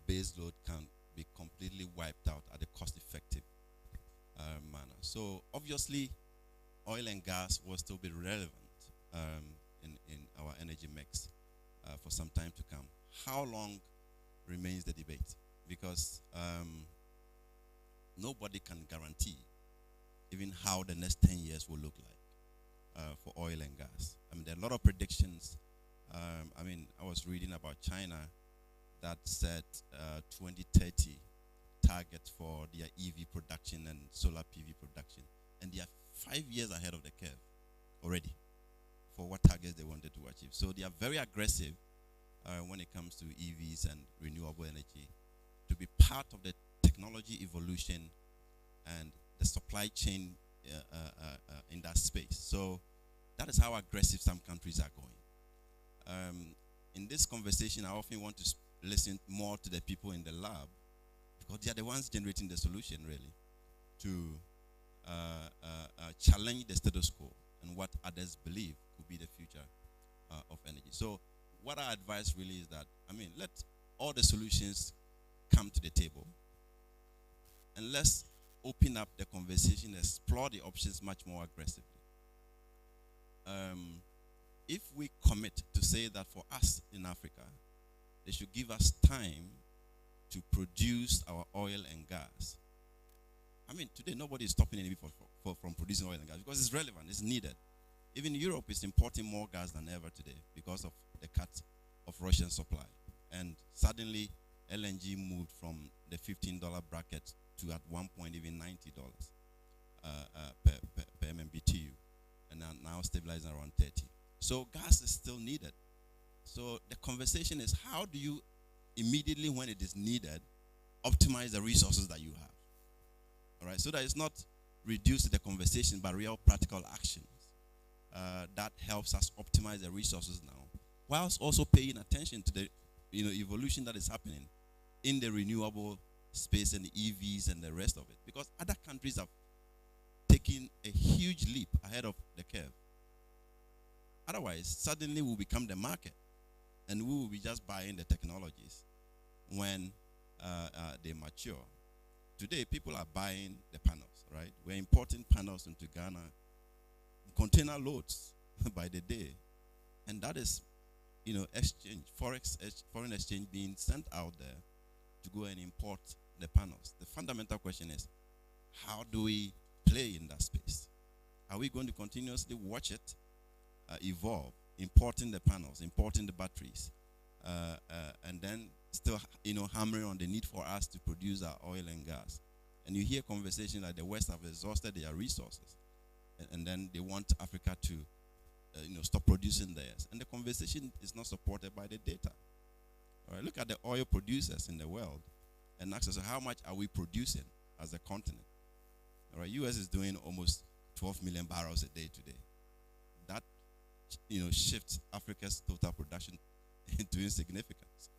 base load can be completely wiped out at a cost-effective manner. So obviously, oil and gas will still be relevant in our energy mix for some time to come. How long remains the debate? Because nobody can guarantee even how the next 10 years will look like for oil and gas. There are a lot of predictions. I was reading about China that set 2030 targets for their EV production and solar PV production. And they are 5 years ahead of the curve already for what targets they wanted to achieve. So they are very aggressive when it comes to EVs and renewable energy to be part of the technology evolution and the supply chain in that space. So that is how aggressive some countries are going. In this conversation, I often want to listen more to the people in the lab because they are the ones generating the solution, really, to challenge the status quo and what others believe could be the future of energy. So what I advise really is that, let all the solutions come to the table and let's open up the conversation, explore the options much more aggressively. If we commit to say that for us in Africa, they should give us time to produce our oil and gas. I mean, today nobody is stopping anybody from producing oil and gas because it's relevant, it's needed. Even Europe is importing more gas than ever today because of the cut of Russian supply. And suddenly, LNG moved from the $15 bracket to at one point even $90 per MMBTU, and now stabilizing around 30. So gas is still needed. So the conversation is, how do you immediately when it is needed optimize the resources that you have? All right, so that it's not reduced to the conversation but real practical actions that helps us optimize the resources now, whilst also paying attention to the evolution that is happening in the renewable space and the EVs and the rest of it, because other countries have taken a huge leap ahead of the curve. Otherwise, suddenly we'll become the market and we will be just buying the technologies when they mature. Today, people are buying the panels, right? We're importing panels into Ghana, container loads by the day. And that is, exchange, foreign exchange being sent out there to go and import the panels. The fundamental question is, how do we play in that space? Are we going to continuously watch it evolve, importing the panels, importing the batteries, and then still, hammering on the need for us to produce our oil and gas? And you hear conversations like the West have exhausted their resources, and then they want Africa to, stop producing theirs. And the conversation is not supported by the data. All right, look at the oil producers in the world and ask us, how much are we producing as a continent? All right, U.S. is doing almost 12 million barrels a day today. That, shifts Africa's total production into insignificance.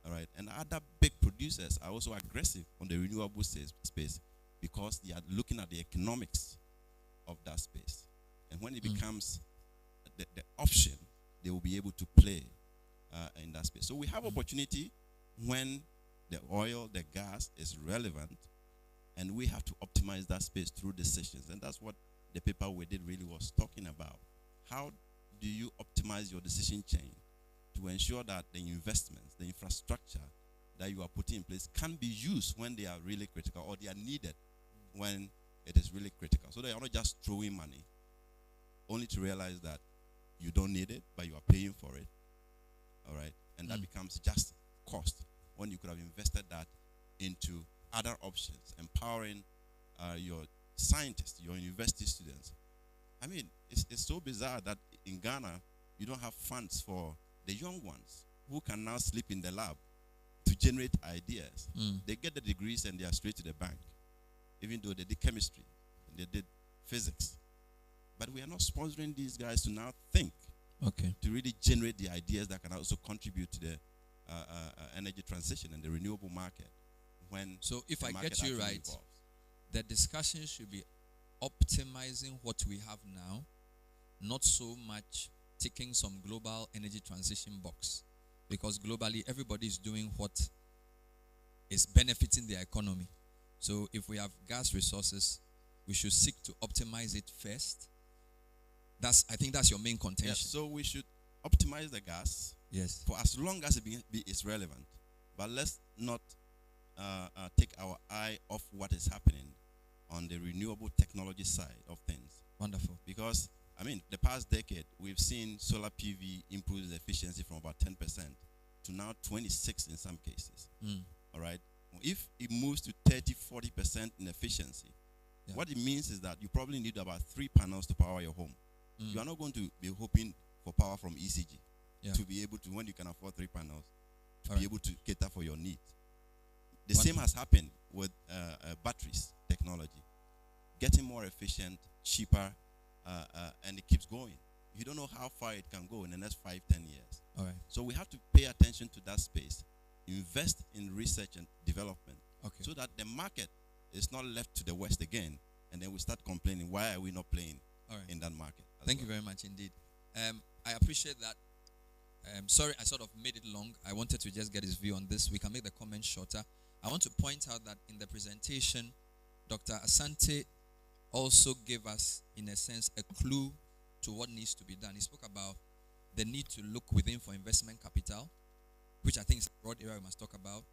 All right, and other big producers are also aggressive on the renewable space because they are looking at the economics of that space. And when it becomes the option, they will be able to play in that space. So we have opportunity when the oil, the gas is relevant, and we have to optimize that space through decisions. And that's what the paper we did really was talking about. How do you optimize your decision chain to ensure that the investments, the infrastructure that you are putting in place can be used when they are really critical, or they are needed when it is really critical. So they are not just throwing money, only to realize that you don't need it, but you are paying for it. All right? And that becomes just cost when you could have invested that into other options, empowering your scientists, your university students. I mean, it's so bizarre that in Ghana, you don't have funds for the young ones who can now sleep in the lab to generate ideas. They get the degrees and they are straight to the bank, even though they did chemistry and they did physics. But we are not sponsoring these guys to now think, to really generate the ideas that can also contribute to the energy transition and the renewable market. So if I get you right, evolves. The discussion should be optimizing what we have now, not so much ticking some global energy transition box, because globally everybody is doing what is benefiting their economy. So if we have gas resources, we should seek to optimize it first. I think that's your main contention. Yes, so we should optimize the gas for as long as it is relevant. But let's not take our eye off what is happening on the renewable technology side of things. Wonderful. Because, the past decade, we've seen solar PV improve the efficiency from about 10% to now 26% in some cases. All right? If it moves to 30, 40% in efficiency, what it means is that you probably need about 3 panels to power your home. You are not going to be hoping for power from ECG to be able to, when you can afford 3 panels, to be able to cater for your needs. The same has happened with batteries technology. Getting more efficient, cheaper, and it keeps going. You don't know how far it can go in the next 5-10 years. All right. So we have to pay attention to that space, invest in research and development, so that the market is not left to the West again, and then we start complaining, why are we not playing in that market? Thank you very much indeed. I appreciate that. Sorry, I sort of made it long. I wanted to just get his view on this. We can make the comments shorter. I want to point out that in the presentation, Dr. Asante also gave us, in a sense, a clue to what needs to be done. He spoke about the need to look within for investment capital, which I think is a broad area we must talk about.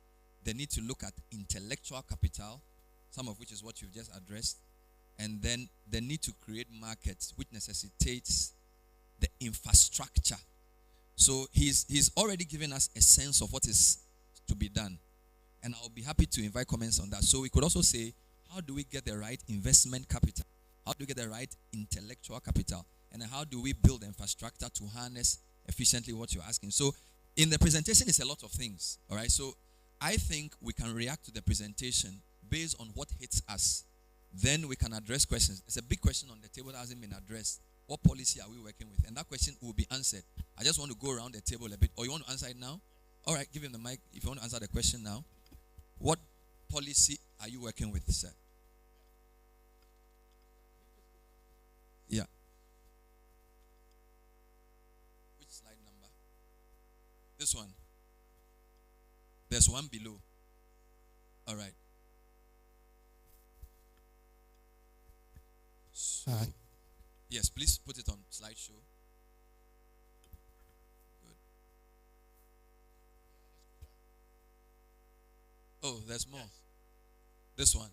The need to look at intellectual capital, some of which is what you've just addressed. And then the need to create markets, which necessitates the infrastructure. So he's already given us a sense of what is to be done. And I'll be happy to invite comments on that. So we could also say, how do we get the right investment capital? How do we get the right intellectual capital? And then how do we build infrastructure to harness efficiently what you're asking? So in the presentation, it's a lot of things. All right. So I think we can react to the presentation based on what hits us. Then we can address questions. There's a big question on the table that hasn't been addressed. What policy are we working with? And that question will be answered. I just want to go around the table a bit. Or you want to answer it now? All right, give him the mic if you want to answer the question now. What policy are you working with, sir? Yeah. Which slide number? This one. There's one below. All right. So, yes, please put it on slideshow. Good. Oh, there's more. Yes. This one.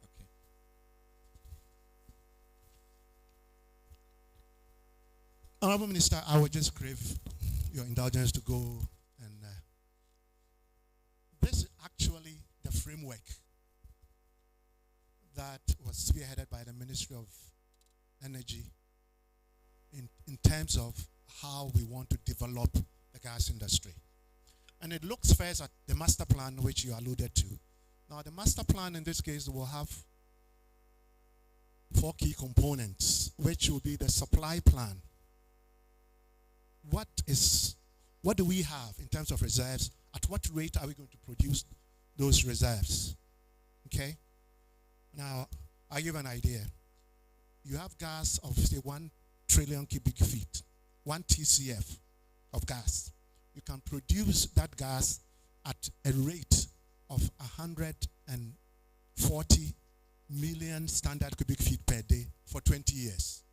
Okay. Honorable Minister, I would just crave your indulgence to go and this is actually the framework that was spearheaded by the Ministry of Energy in terms of how we want to develop the gas industry. And it looks first at the master plan, which you alluded to. Now, the master plan in this case will have 4 key components, which will be the supply plan. What do we have in terms of reserves? At what rate are we going to produce those reserves? Okay? Now, I'll give an idea. You have gas of, say, 1 trillion cubic feet, 1 TCF of gas. You can produce that gas at a rate of 140 million standard cubic feet per day for 20 years.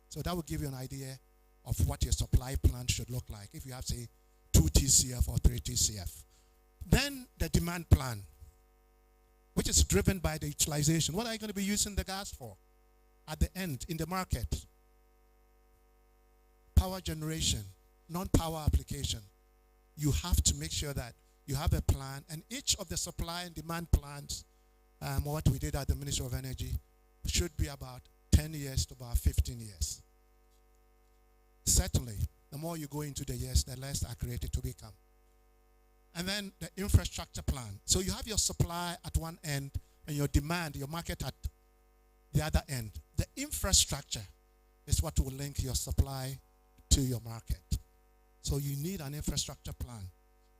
So that will give you an idea of what your supply plan should look like if you have, say, 2 TCF or 3 TCF. Then the demand plan, which is driven by the utilization. What are you going to be using the gas for at the end in the market? Power generation, non-power application. You have to make sure that you have a plan, and each of the supply and demand plans, what we did at the Ministry of Energy, should be about 10 years to about 15 years. Certainly, the more you go into the years, the less accurate it will become. And then the infrastructure plan. So you have your supply at one end and your demand, your market at the other end. The infrastructure is what will link your supply to your market. So you need an infrastructure plan.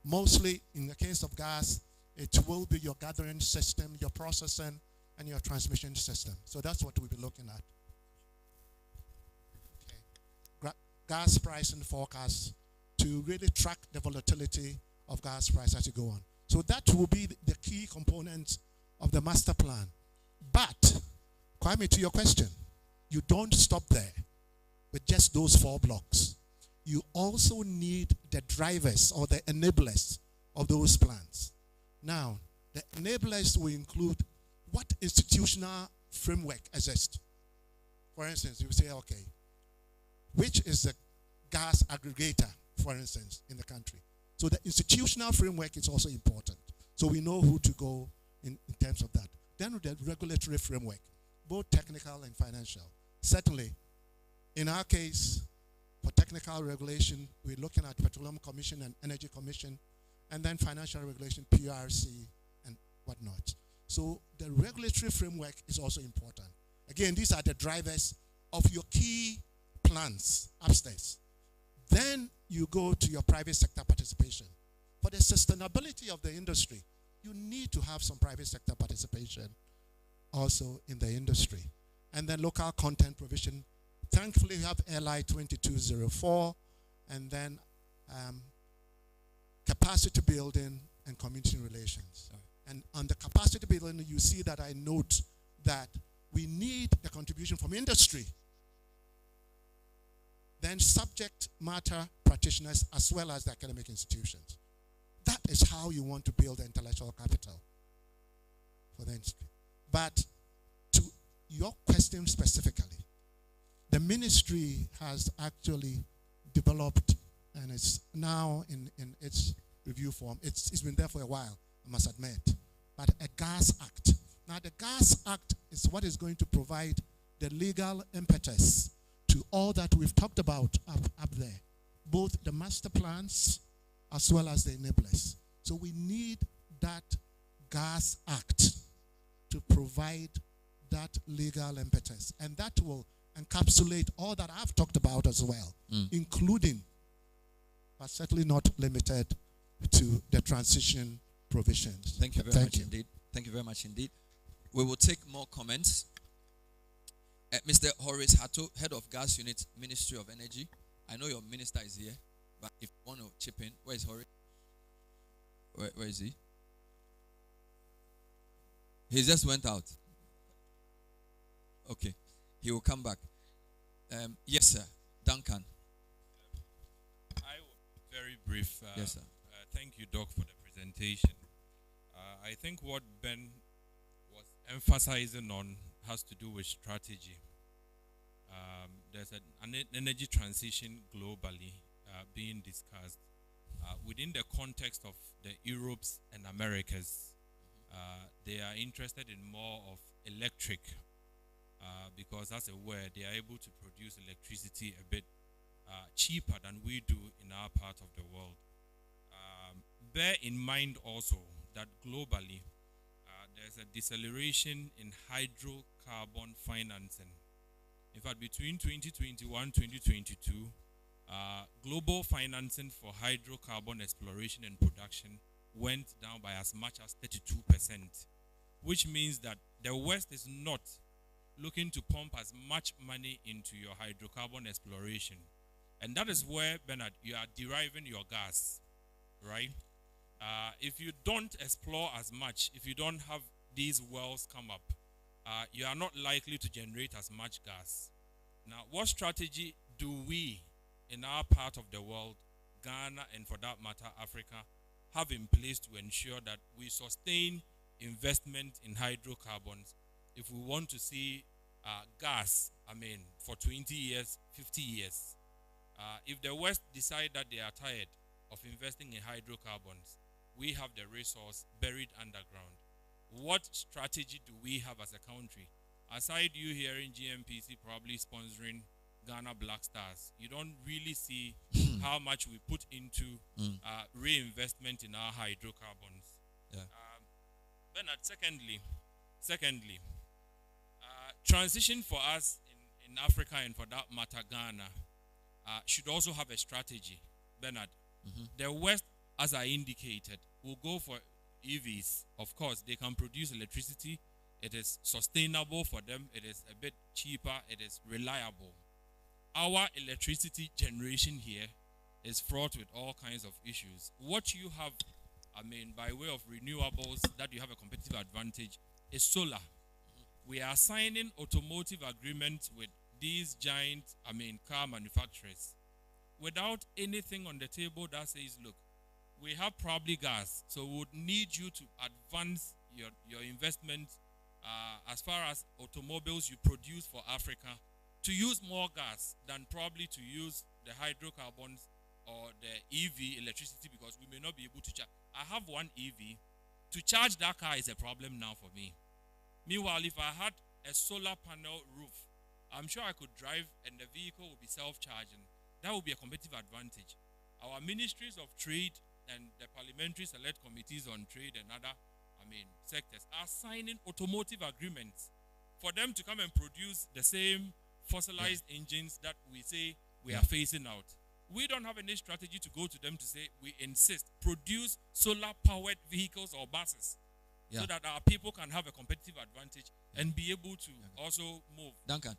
Mostly, in the case of gas, it will be your gathering system, your processing, and your transmission system. So that's what we'll be looking at. Okay. Gas pricing forecast to really track the volatility of gas price as you go on. So that will be the key components of the master plan. But, Kwame, to your question, you don't stop there with just those 4 blocks. You also need the drivers or the enablers of those plans. Now, the enablers will include what institutional framework exists. For instance, you say, okay, which is the gas aggregator, for instance, in the country? So the institutional framework is also important. So we know who to go in terms of that. Then the regulatory framework, both technical and financial. Certainly, in our case, for technical regulation, we're looking at Petroleum Commission and Energy Commission, and then financial regulation, PRC, and whatnot. So the regulatory framework is also important. Again, these are the drivers of your key plans upstairs. Then you go to your private sector participation. For the sustainability of the industry, you need to have some private sector participation also in the industry. And then local content provision. Thankfully, we have LI 2204, and then capacity building and community relations. And on the capacity building, you see that I note that we need the contribution from industry, then subject matter practitioners, as well as the academic institutions. That is how you want to build the intellectual capital for the industry. But to your question specifically, the ministry has actually developed, and it's now in its review form. It's been there for a while, I must admit. But a Gas Act. Now, the Gas Act is what is going to provide the legal impetus to all that we've talked about up there, both the master plans as well as the enablers. So we need that Gas Act to provide that legal impetus. And that will encapsulate all that I've talked about as well, including, but certainly not limited to, the transition provisions. Thank you very much indeed. Thank you very much indeed. We will take more comments. Mr. Horace Hatto, Head of Gas Unit, Ministry of Energy. I know your minister is here, but if you want to chip in, where is Horace? Where is he? He just went out. Okay. He will come back. Yes, sir. Duncan. I will be very brief. Yes, sir. Thank you, Doc, for the presentation. I think what Ben was emphasizing on has to do with strategy. There's an energy transition globally being discussed within the context of the Europes and Americas. They are interested in more of electric because, as a word, they are able to produce electricity a bit cheaper than we do in our part of the world. Bear in mind also that globally there's a deceleration in hydrocarbon financing. In fact, between 2021 and 2022, global financing for hydrocarbon exploration and production went down by as much as 32%, which means that the West is not looking to pump as much money into your hydrocarbon exploration. And that is where, Bernard, you are deriving your gas, right? If you don't explore as much, if you don't have these wells come up, you are not likely to generate as much gas. Now, what strategy do we, in our part of the world, Ghana and for that matter, Africa, have in place to ensure that we sustain investment in hydrocarbons if we want to see gas, for 20 years, 50 years? If the West decide that they are tired of investing in hydrocarbons, we have the resource buried underground. What strategy do we have as a country? Aside you hearing GNGC probably sponsoring Ghana Black Stars, you don't really see how much we put into reinvestment in our hydrocarbons. Yeah. Bernard, secondly, transition for us in Africa and for that matter Ghana should also have a strategy. Bernard, the West, as I indicated, will go for EVs. Of course, they can produce electricity. It is sustainable for them. It is a bit cheaper. It is reliable. Our electricity generation here is fraught with all kinds of issues. What you have, by way of renewables, that you have a competitive advantage, is solar. We are signing automotive agreements with these giant, car manufacturers without anything on the table that says, look, we have probably gas, so we would need you to advance your investment as far as automobiles you produce for Africa, to use more gas than probably to use the hydrocarbons or the EV electricity, because we may not be able to charge. I have one EV. To charge that car is a problem now for me. Meanwhile, if I had a solar panel roof, I'm sure I could drive and the vehicle would be self-charging. That would be a competitive advantage. Our ministries of trade and the parliamentary select committees on trade and other sectors are signing automotive agreements for them to come and produce the same fossilized engines that we say we are phasing out. We don't have any strategy to go to them to say we insist produce solar-powered vehicles or buses so that our people can have a competitive advantage and be able to also move. Duncan,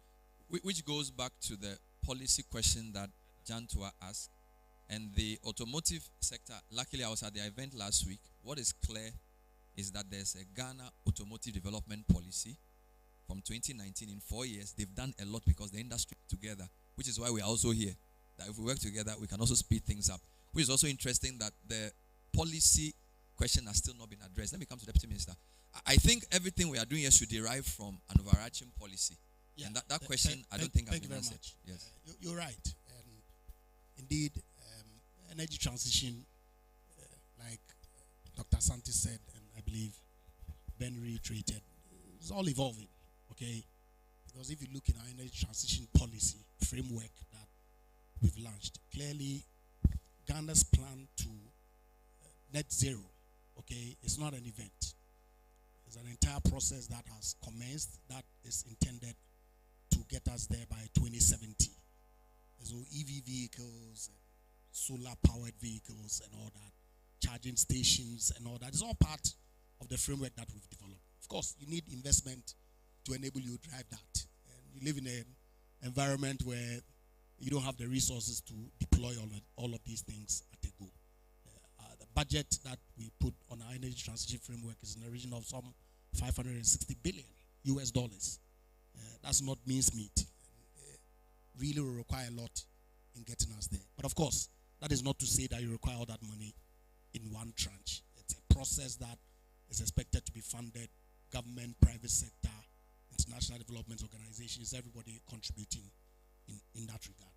which goes back to the policy question that Jantua asked. And the automotive sector, luckily I was at the event last week. What is clear is that there's a Ghana automotive development policy from 2019. In 4 years, they've done a lot because the industry together, which is why we are also here. That if we work together, we can also speed things up. Which is also interesting that the policy question has still not been addressed. Let me come to the Deputy Minister. I think everything we are doing here should derive from an overarching policy. Yeah, and that question, I don't think has been answered. Yes. You're right. And indeed, energy transition, like Dr. Santi said, and I believe Ben reiterated, it's all evolving, okay? Because if you look in our energy transition policy framework that we've launched, clearly Ghana's plan to net zero, okay, it's not an event. It's an entire process that has commenced that is intended to get us there by 2070. So EV vehicles, solar-powered vehicles and all that, charging stations and all that, is all part of the framework that we've developed. Of course, you need investment to enable you to drive that. And you live in an environment where you don't have the resources to deploy all of these things at a go. The budget that we put on our energy transition framework is in the region of some 560 billion US dollars. That's not mincemeat. Really will require a lot in getting us there. But of course, that is not to say that you require all that money in one tranche. It's a process that is expected to be funded, government, private sector, international development organizations, everybody contributing in that regard.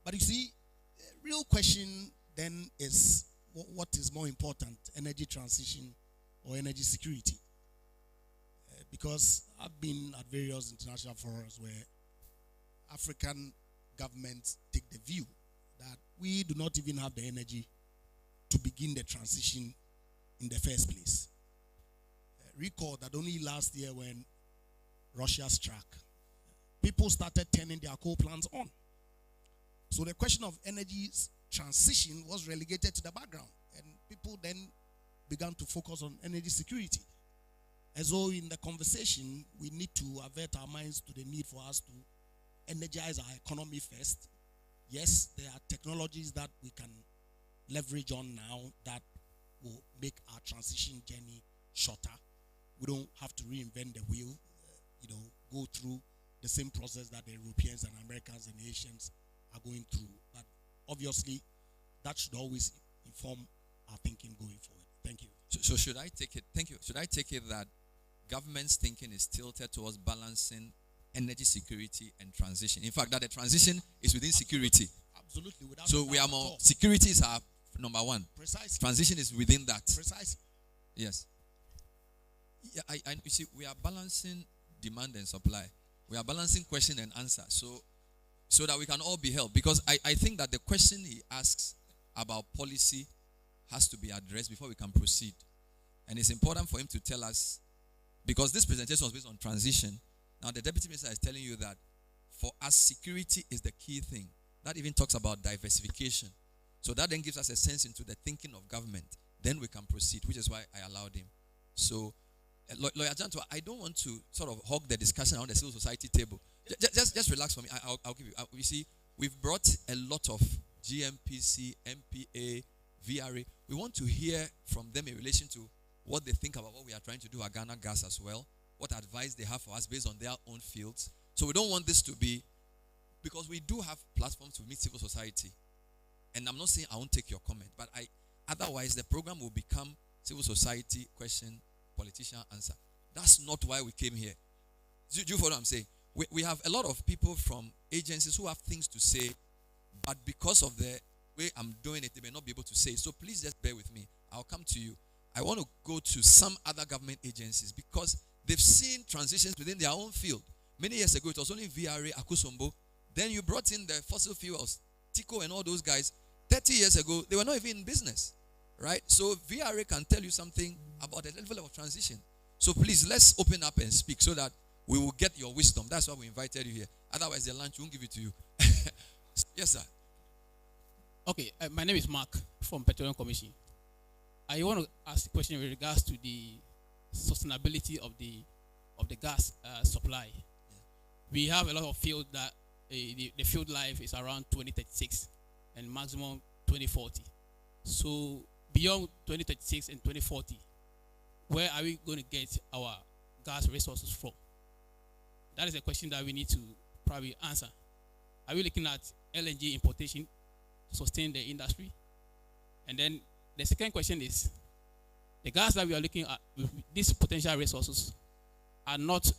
But you see, the real question then is, what is more important, energy transition or energy security? Because I've been at various international forums where African governments take the view that we do not even have the energy to begin the transition in the first place. Recall that only last year when Russia struck, people started turning their coal plants on. So the question of energy transition was relegated to the background, and people then began to focus on energy security. And so in the conversation, we need to avert our minds to the need for us to energize our economy first. Yes, there are technologies that we can leverage on now that will make our transition journey shorter. We don't have to reinvent the wheel, go through the same process that the Europeans and Americans and Asians are going through. But obviously, that should always inform our thinking going forward. Thank you. So should I take it? Thank you. Should I take it that government's thinking is tilted towards balancing energy security and transition? In fact, that the transition is within security. Absolutely. So we are more, security is our number one. Precisely. Transition is within that. Precisely. Yes. Yeah, you see, we are balancing demand and supply. We are balancing question and answer. So that we can all be helped. Because I think that the question he asks about policy has to be addressed before we can proceed. And it's important for him to tell us, because this presentation was based on transition. Now the Deputy Minister is telling you that for us, security is the key thing. That even talks about diversification. So that then gives us a sense into the thinking of government. Then we can proceed, which is why I allowed him. So, Lawyer Janto, I don't want to sort of hog the discussion around the civil society table. Just relax for me. I'll give you. You see, we've brought a lot of GMPC, MPA, VRA. We want to hear from them in relation to what they think about what we are trying to do at Ghana Gas as well, what advice they have for us based on their own fields. So we don't want this to be, because we do have platforms to meet civil society. And I'm not saying I won't take your comment, but otherwise the program will become civil society question, politician answer. That's not why we came here. Do you follow what I'm saying? We have a lot of people from agencies who have things to say, but because of the way I'm doing it, they may not be able to say. So please just bear with me. I'll come to you. I want to go to some other government agencies because they've seen transitions within their own field. Many years ago, it was only VRA, Akusombo. Then you brought in the fossil fuels, Tico and all those guys. 30 years ago, they were not even in business, right? So VRA can tell you something about the level of transition. So please, let's open up and speak so that we will get your wisdom. That's why we invited you here. Otherwise, the lunch won't give it to you. Yes, sir. Okay, my name is Mark from Petroleum Commission. I want to ask a question with regards to the sustainability of the gas supply. Yeah. We have a lot of field that the field life is around 2036 and maximum 2040. So beyond 2036 and 2040, where are we going to get our gas resources from? That is a question that we need to probably answer. Are we looking at LNG importation to sustain the industry? And then the second question is, the gas that we are looking at, these potential resources are not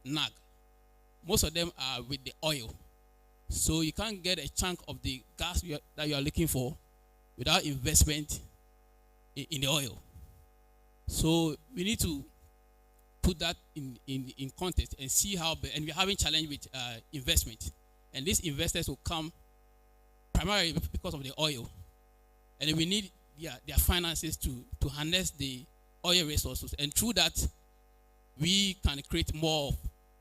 NAG. Most of them are with the oil. So you can't get a chunk of the gas that you are looking for without investment in the oil. So we need to put that in context and see how, and we're having challenge with investment. And these investors will come primarily because of the oil. And we need their finances to harness the oil resources. And through that, we can create more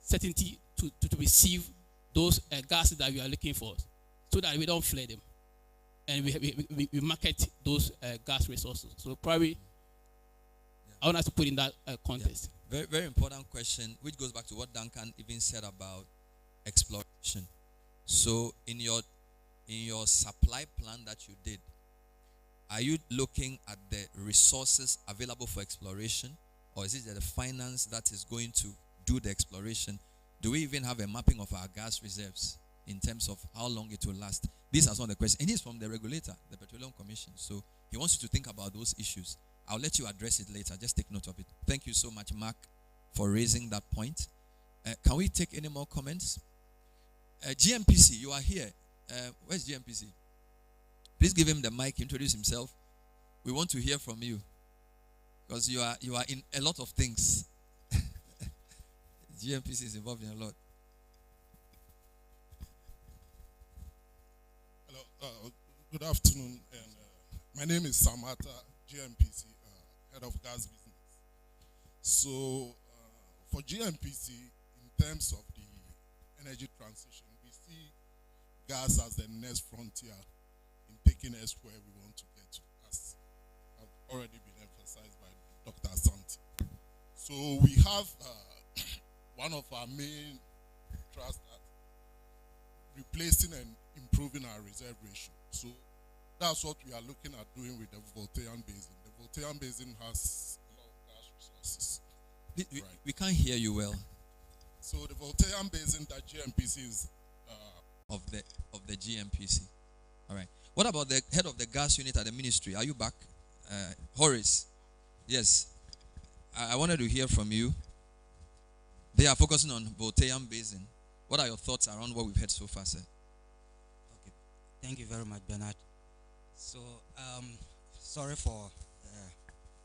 certainty to receive those gases that we are looking for, so that we don't flare them. And we market those gas resources. So probably, I want us to put in that context. Yeah. Very, very important question, which goes back to what Duncan even said about exploration. So in your supply plan that you did, are you looking at the resources available for exploration, or is it the finance that is going to do the exploration? Do we even have a mapping of our gas reserves in terms of how long it will last? These are some of the questions. And he's from the regulator, the Petroleum Commission. So he wants you to think about those issues. I'll let you address it later. Just take note of it. Thank you so much, Mark, for raising that point. Can we take any more comments? GNPC, you are here. Where's GNPC? Please give him the mic, introduce himself. We want to hear from you, because you are in a lot of things. GNPC is involved in a lot. Hello, good afternoon. And my name is Samata, GNPC, head of gas business. So for GNPC, in terms of the energy transition, we see gas as the next frontier in taking us where we want to get to, as have already been emphasized by Dr. Asante. So we have one of our main thrusts at replacing and improving our reserve ratio. So that's what we are looking at doing with the Voltairean Basin. The Voltairean Basin has a lot of gas resources. We can't hear you well. So the Voltairean Basin that GNPC is of the GNPC. All right. What about the head of the gas unit at the ministry? Are you back? Horace. Yes. I wanted to hear from you. They are focusing on Voltairean Basin. What are your thoughts around what we've heard so far, sir? Okay. Thank you very much, Bernard. So, sorry for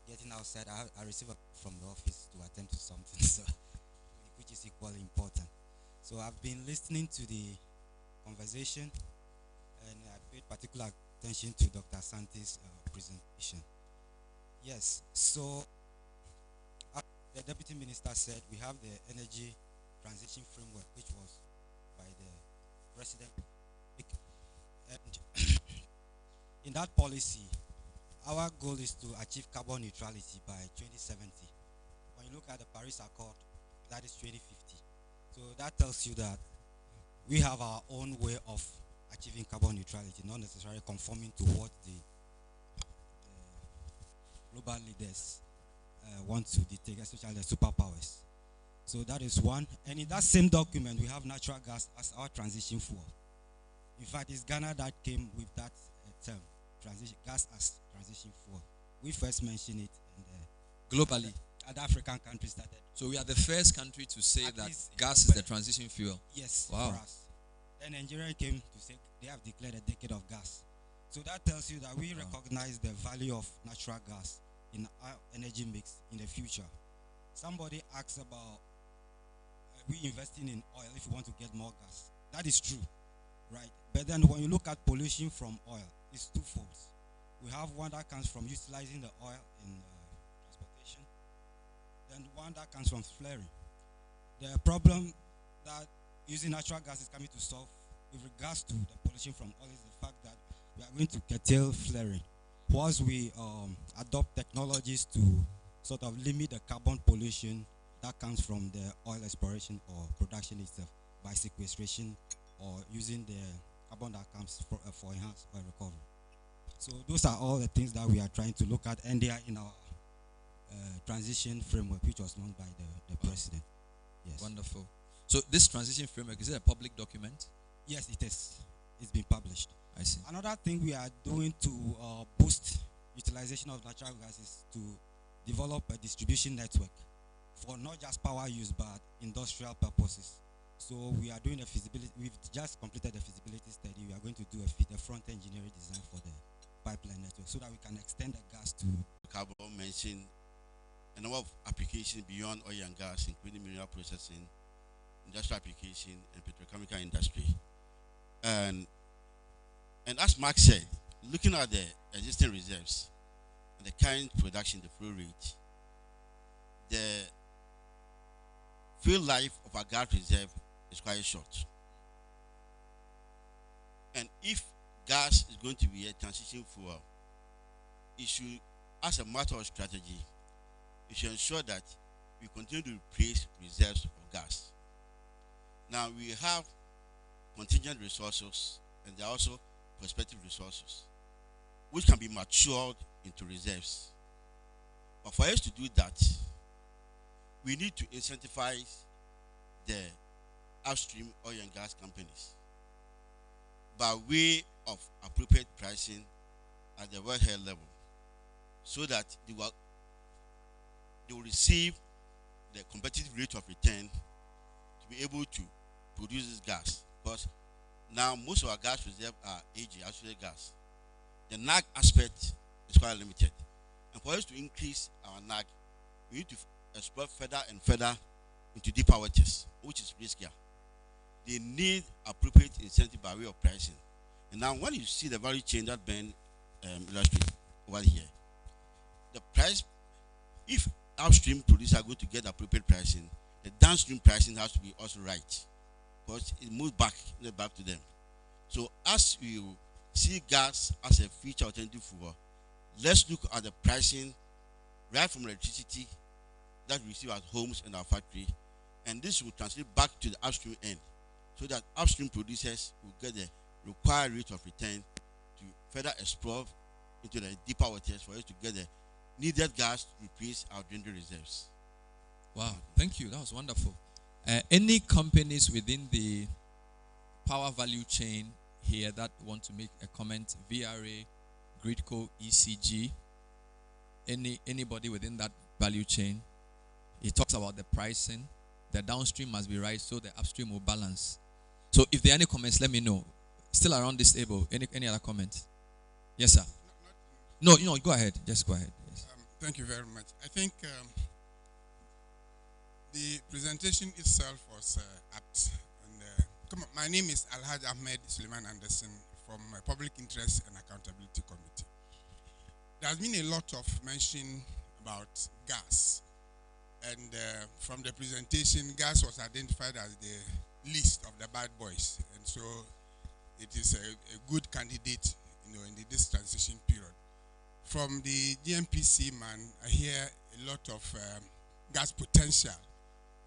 getting outside. I received a call from the office to attend to something, so which is equally important. So I've been listening to the conversation, and I paid particular attention to Dr. Santi's presentation. Yes, so the Deputy Minister said we have the energy transition framework, which was by the President. And in that policy, our goal is to achieve carbon neutrality by 2070. When you look at the Paris Accord, that is 2050. So that tells you that we have our own way of achieving carbon neutrality, not necessarily conforming to what the global leaders want to dictate, especially the superpowers. So that is one. And in that same document, we have natural gas as our transition fuel. In fact, it's Ghana that came with that term, gas as transition fuel. We first mentioned it, and globally, other African countries started. So we are the first country to say At that least gas is the transition fuel. Yes, wow. For us. Then Nigeria came to say they have declared a decade of gas. So that tells you that we recognize the value of natural gas in our energy mix in the future. Somebody asks about we investing in oil if we want to get more gas. That is true, right? But then when you look at pollution from oil, it's twofold. We have one that comes from utilizing the oil in transportation, then one that comes from flaring. The problem that using natural gas is coming to solve with regards to the pollution from oil is the fact that we are going to curtail flaring. Once we adopt technologies to sort of limit the carbon pollution that comes from the oil exploration or production itself by sequestration or using the carbon that comes for enhanced oil recovery. So those are all the things that we are trying to look at, and they are in our transition framework which was launched by the president. Yes. Wonderful. So this transition framework, is it a public document? Yes, it is. It's been published. I see. Another thing we are doing to boost utilization of natural gas is to develop a distribution network for not just power use but industrial purposes. So we are doing a feasibility. We've just completed a feasibility study. We are going to do a front engineering design for the pipeline network so that we can extend the gas to. Carbon mentioned a number of applications beyond oil and gas, including mineral processing, industrial application, and petrochemical industry. And as Mark said, looking at the existing reserves and the current production, the flow rate, the field life of our gas reserve is quite short. And if gas is going to be a transition fuel, it should, as a matter of strategy, it should ensure that we continue to replace reserves of gas. Now we have contingent resources and there are also prospective resources which can be matured into reserves. But for us to do that, we need to incentivize the upstream oil and gas companies by way of appropriate pricing at the wellhead level so that they will receive the competitive rate of return to be able to produce this gas. Because now most of our gas reserves are AG, associated gas. The NAG aspect is quite limited. And for us to increase our NAG, we need to explore further and further into deeper waters, which is riskier. They need appropriate incentive by way of pricing. And now when you see the value chain that Ben illustrated over here, the price, if upstream producers are going to get appropriate pricing, the downstream pricing has to be also right, because it moves back to them. So as you see gas as a future alternative fuel, let's look at the pricing right from electricity that we receive at homes and our factory, and this will translate back to the upstream end, so that upstream producers will get the required rate of return to further explore into the deeper waters for us to get the needed gas to replace our dwindling reserves. Wow, thank you. That was wonderful. Any companies within the power value chain here that want to make a comment? VRA, Gridco, ECG, anybody within that value chain? He talks about the pricing. The downstream must be right so the upstream will balance. So if there are any comments, let me know. Still around this table, any other comments? Yes, sir. No, go ahead. Just go ahead. Yes. Thank you very much. I think the presentation itself was apt. And, my name is Alhaj Ahmed Suleiman Anderson from Public Interest and Accountability Committee. There has been a lot of mention about gas. And from the presentation, gas was identified as the least of the bad boys. And so it is a good candidate, in this transition period. From the GNPC man, I hear a lot of gas potential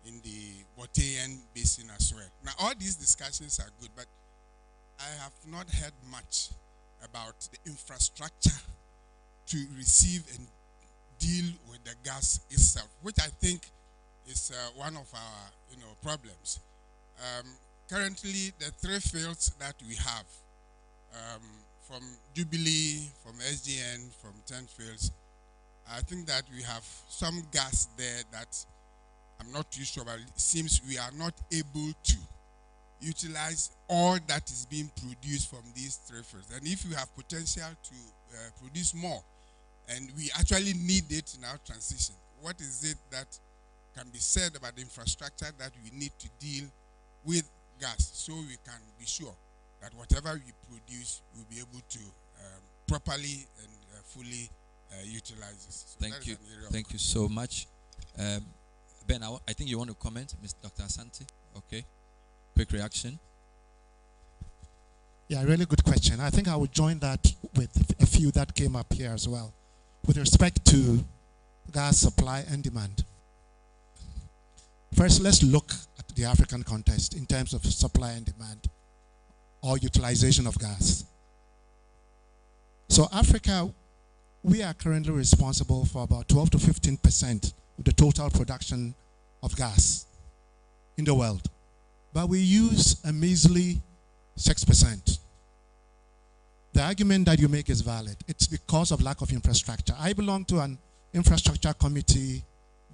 in the Botean Basin as well. Now, all these discussions are good, but I have not heard much about the infrastructure to receive and deal with the gas itself, which I think is one of our, problems. Currently, the 3 fields that we have, from Jubilee, from SGN, from 10 fields, I think that we have some gas there that I'm not too sure, but it seems we are not able to utilize all that is being produced from these 3 fields. And if we have potential to produce more, and we actually need it in our transition, what is it that can be said about the infrastructure that we need to deal with gas so we can be sure that whatever we produce will be able to properly and fully utilize this. So Thank you so much. Ben, I think you want to comment, Mr. Dr. Asante. Okay. Quick reaction. Yeah, really good question. I think I would join that with a few that came up here as well. With respect to gas supply and demand. First, let's look at the African context in terms of supply and demand or utilization of gas. So Africa we are currently responsible for about 12 to 15% of the total production of gas in the world. But we use a measly 6%. The argument that you make is valid. It's because of lack of infrastructure. I belong to an infrastructure committee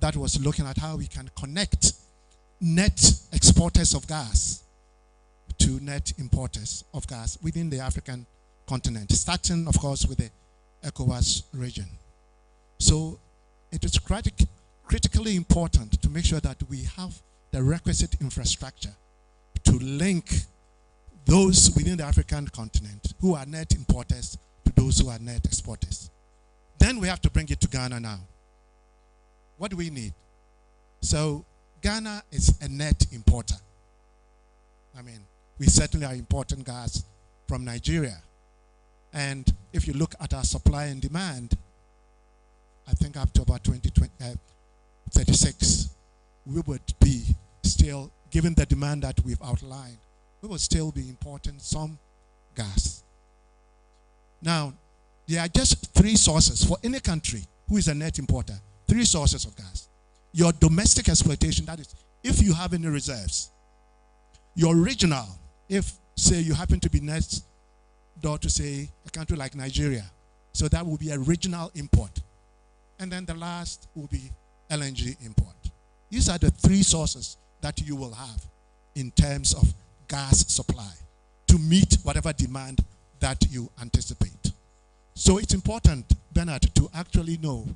that was looking at how we can connect net exporters of gas to net importers of gas within the African continent, starting, of course, with the ECOWAS region. So it is critically important to make sure that we have the requisite infrastructure to link those within the African continent who are net importers to those who are net exporters. Then we have to bring it to Ghana now. What do we need? So Ghana is a net importer. I mean, we certainly are importing gas from Nigeria. And if you look at our supply and demand, I think up to about 2036, we would be still, given the demand that we've outlined, we will still be importing some gas. Now, there are just three sources for any country who is a net importer, three sources of gas. Your domestic exploitation, that is, if you have any reserves. Your regional, if, say, you happen to be next door to, say, a country like Nigeria. So that will be a regional import. And then the last will be LNG import. These are the three sources that you will have in terms of gas supply to meet whatever demand that you anticipate. So it's important, Bernard, to actually know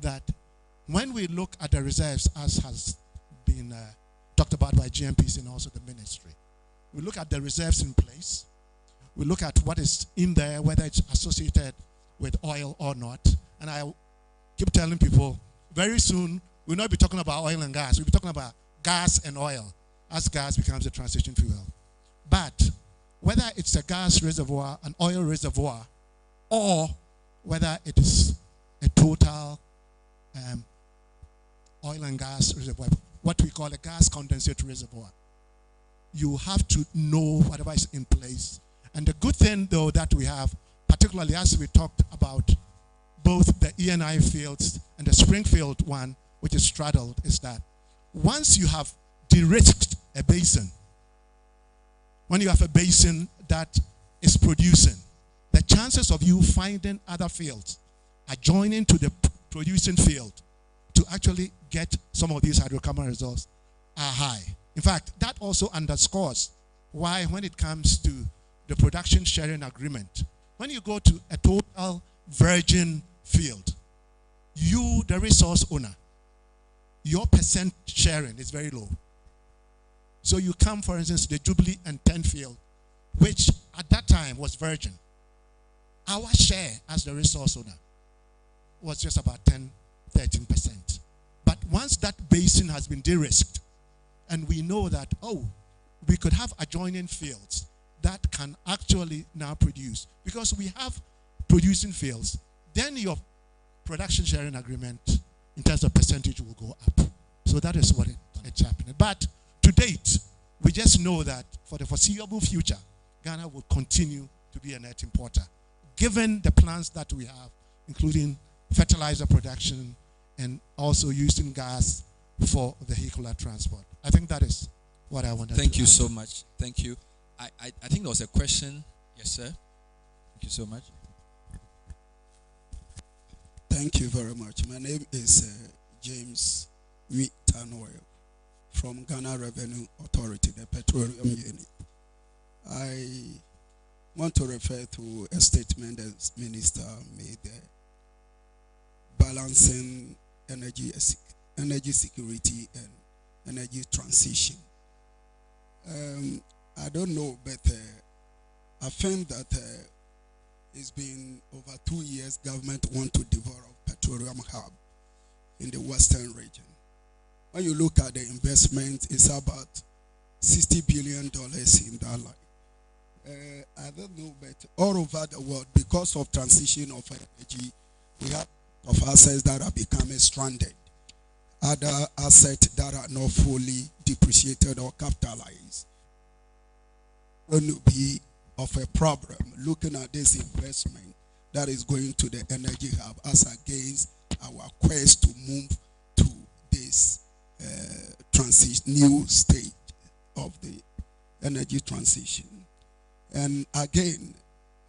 that when we look at the reserves, as has been talked about by GNPC and also the ministry, we look at the reserves in place. We look at what is in there, whether it's associated with oil or not. And I keep telling people, very soon, we'll not be talking about oil and gas. We'll be talking about gas and oil as gas becomes a transition fuel. But whether it's a gas reservoir, an oil reservoir, or whether it is a total oil and gas reservoir, what we call a gas condensate reservoir, you have to know whatever is in place. And the good thing, though, that we have, particularly as we talked about both the ENI fields and the Springfield one, which is straddled, is that once you have de-risked a basin, when you have a basin that is producing, the chances of you finding other fields adjoining to the producing field to actually get some of these hydrocarbon resources are high. In fact, that also underscores why when it comes to the production sharing agreement, when you go to a total virgin field, you, the resource owner, your percent sharing is very low. So you come, for instance, to the Jubilee and 10 field, which at that time was virgin. Our share as the resource owner was just about 10-13%. But once that basin has been de-risked, and we know that, oh, we could have adjoining fields that can actually now produce, because we have producing fields, then your production sharing agreement in terms of percentage will go up. So that is what it's happening. But to date, we just know that for the foreseeable future, Ghana will continue to be a net importer, given the plans that we have, including fertilizer production and also using gas for vehicular transport. I think that is what I wanted to Thank you add. so much. Thank you. I think there was a question. Yes, sir. Thank you so much. Thank you very much. My name is James Wittanoel from Ghana Revenue Authority, the Petroleum Unit. I want to refer to a statement the minister made, balancing energy security and energy transition. I don't know, but I think that it's been over 2 years government want to develop petroleum hub in the western region. When you look at the investment, it's about $60 billion in that line. I don't know, but all over the world, because of transition of energy, we have of assets that are becoming stranded. Other assets that are not fully depreciated or capitalized. Going to be of a problem looking at this investment that is going to the energy hub as against our quest to move to this new stage of the energy transition. And again,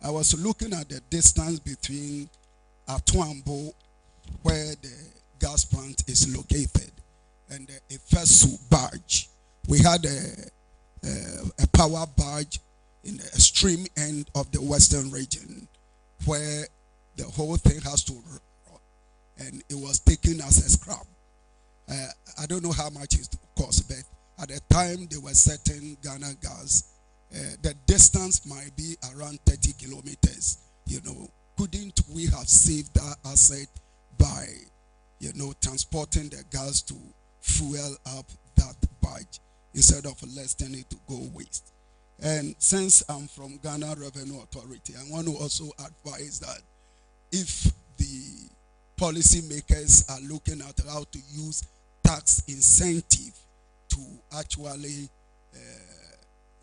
I was looking at the distance between Atuambo, where the gas plant is located, and the Efesu barge. We had a power barge in the extreme end of the western region, where the whole thing has to run, and it was taken as a scrap. I don't know how much it cost, but at the time they were setting Ghana gas, the distance might be around 30 kilometers. Couldn't we have saved that asset by, transporting the gas to fuel up that barge instead of letting it to go waste? And since I'm from Ghana Revenue Authority, I want to also advise that if the policymakers are looking at how to use tax incentive to actually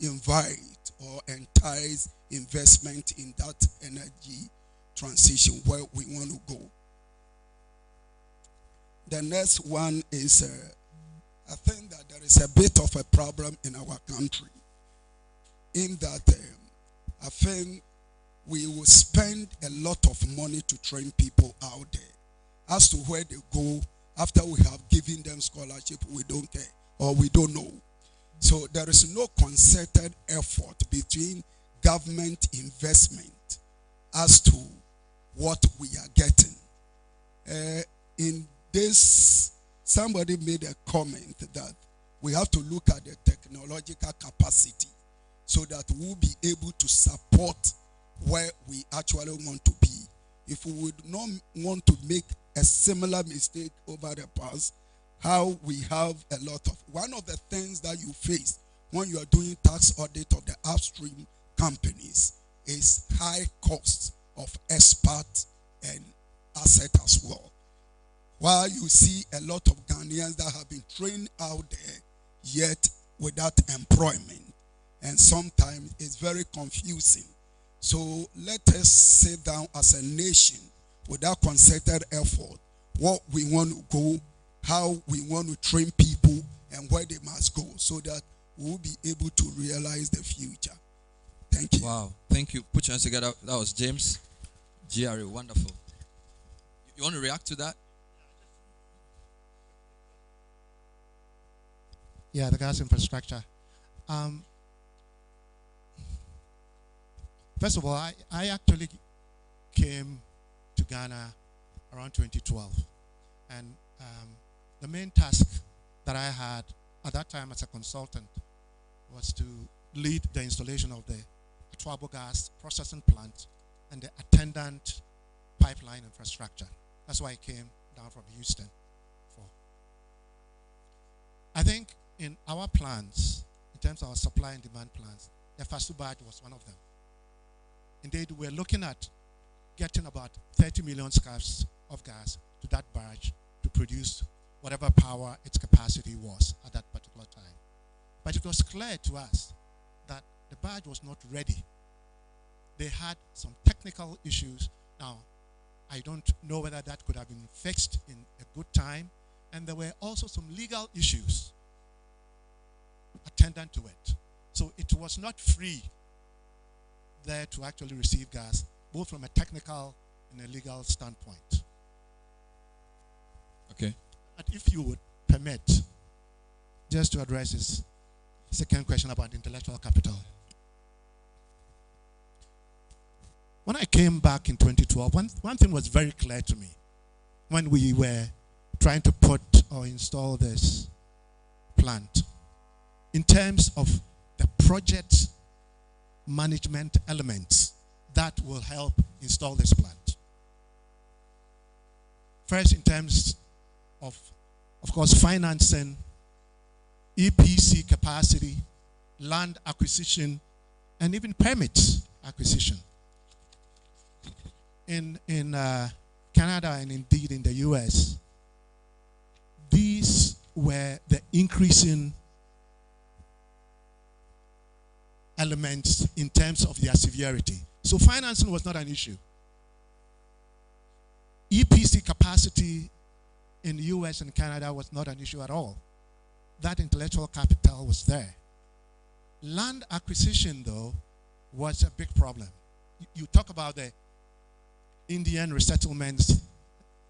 invite or entice investment in that energy transition where we want to go. The next one is, I think that there is a bit of a problem in our country, in that I think we will spend a lot of money to train people out there. As to where they go after we have given them scholarship, we don't care or we don't know. So there is no concerted effort between government investment as to what we are getting. In this, somebody made a comment that we have to look at the technological capacity so that we'll be able to support where we actually want to be. If we would not want to make a similar mistake over the past, how we have a lot of, one of the things that you face when you are doing tax audit of the upstream companies is high costs of expert and asset as well. While you see a lot of Ghanaians that have been trained out there, yet without employment, and sometimes it's very confusing. So let us sit down as a nation with that concerted effort, what we want to go, how we want to train people, and where they must go, so that we'll be able to realize the future. Thank you. Wow, thank you. Put your hands together. That was James. GRA, wonderful. You want to react to that? Yeah, the gas infrastructure. First of all, I actually came to Ghana around 2012. And the main task that I had at that time as a consultant was to lead the installation of the Atuabo gas processing plant and the attendant pipeline infrastructure. That's why I came down from Houston for. I think in our plans, in terms of our supply and demand plans, the Fasu barge was one of them. Indeed, we're looking at getting about 30 million scarves of gas to that barge to produce whatever power its capacity was at that particular time. But it was clear to us that the barge was not ready. They had some technical issues. Now, I don't know whether that could have been fixed in a good time. And there were also some legal issues attendant to it. So it was not free there to actually receive gas, both from a technical and a legal standpoint. Okay. But if you would permit, just to address this second question about intellectual capital. When I came back in 2012, one thing was very clear to me when we were trying to put or install this plant. In terms of the project management elements that will help install this plant. First, in terms of course, financing, EPC capacity, land acquisition, and even permits acquisition. In Canada and indeed in the US, these were the increasing elements in terms of their severity. So financing was not an issue. EPC capacity in the US and Canada was not an issue at all. That intellectual capital was there. Land acquisition, though, was a big problem. You talk about the Indian resettlements,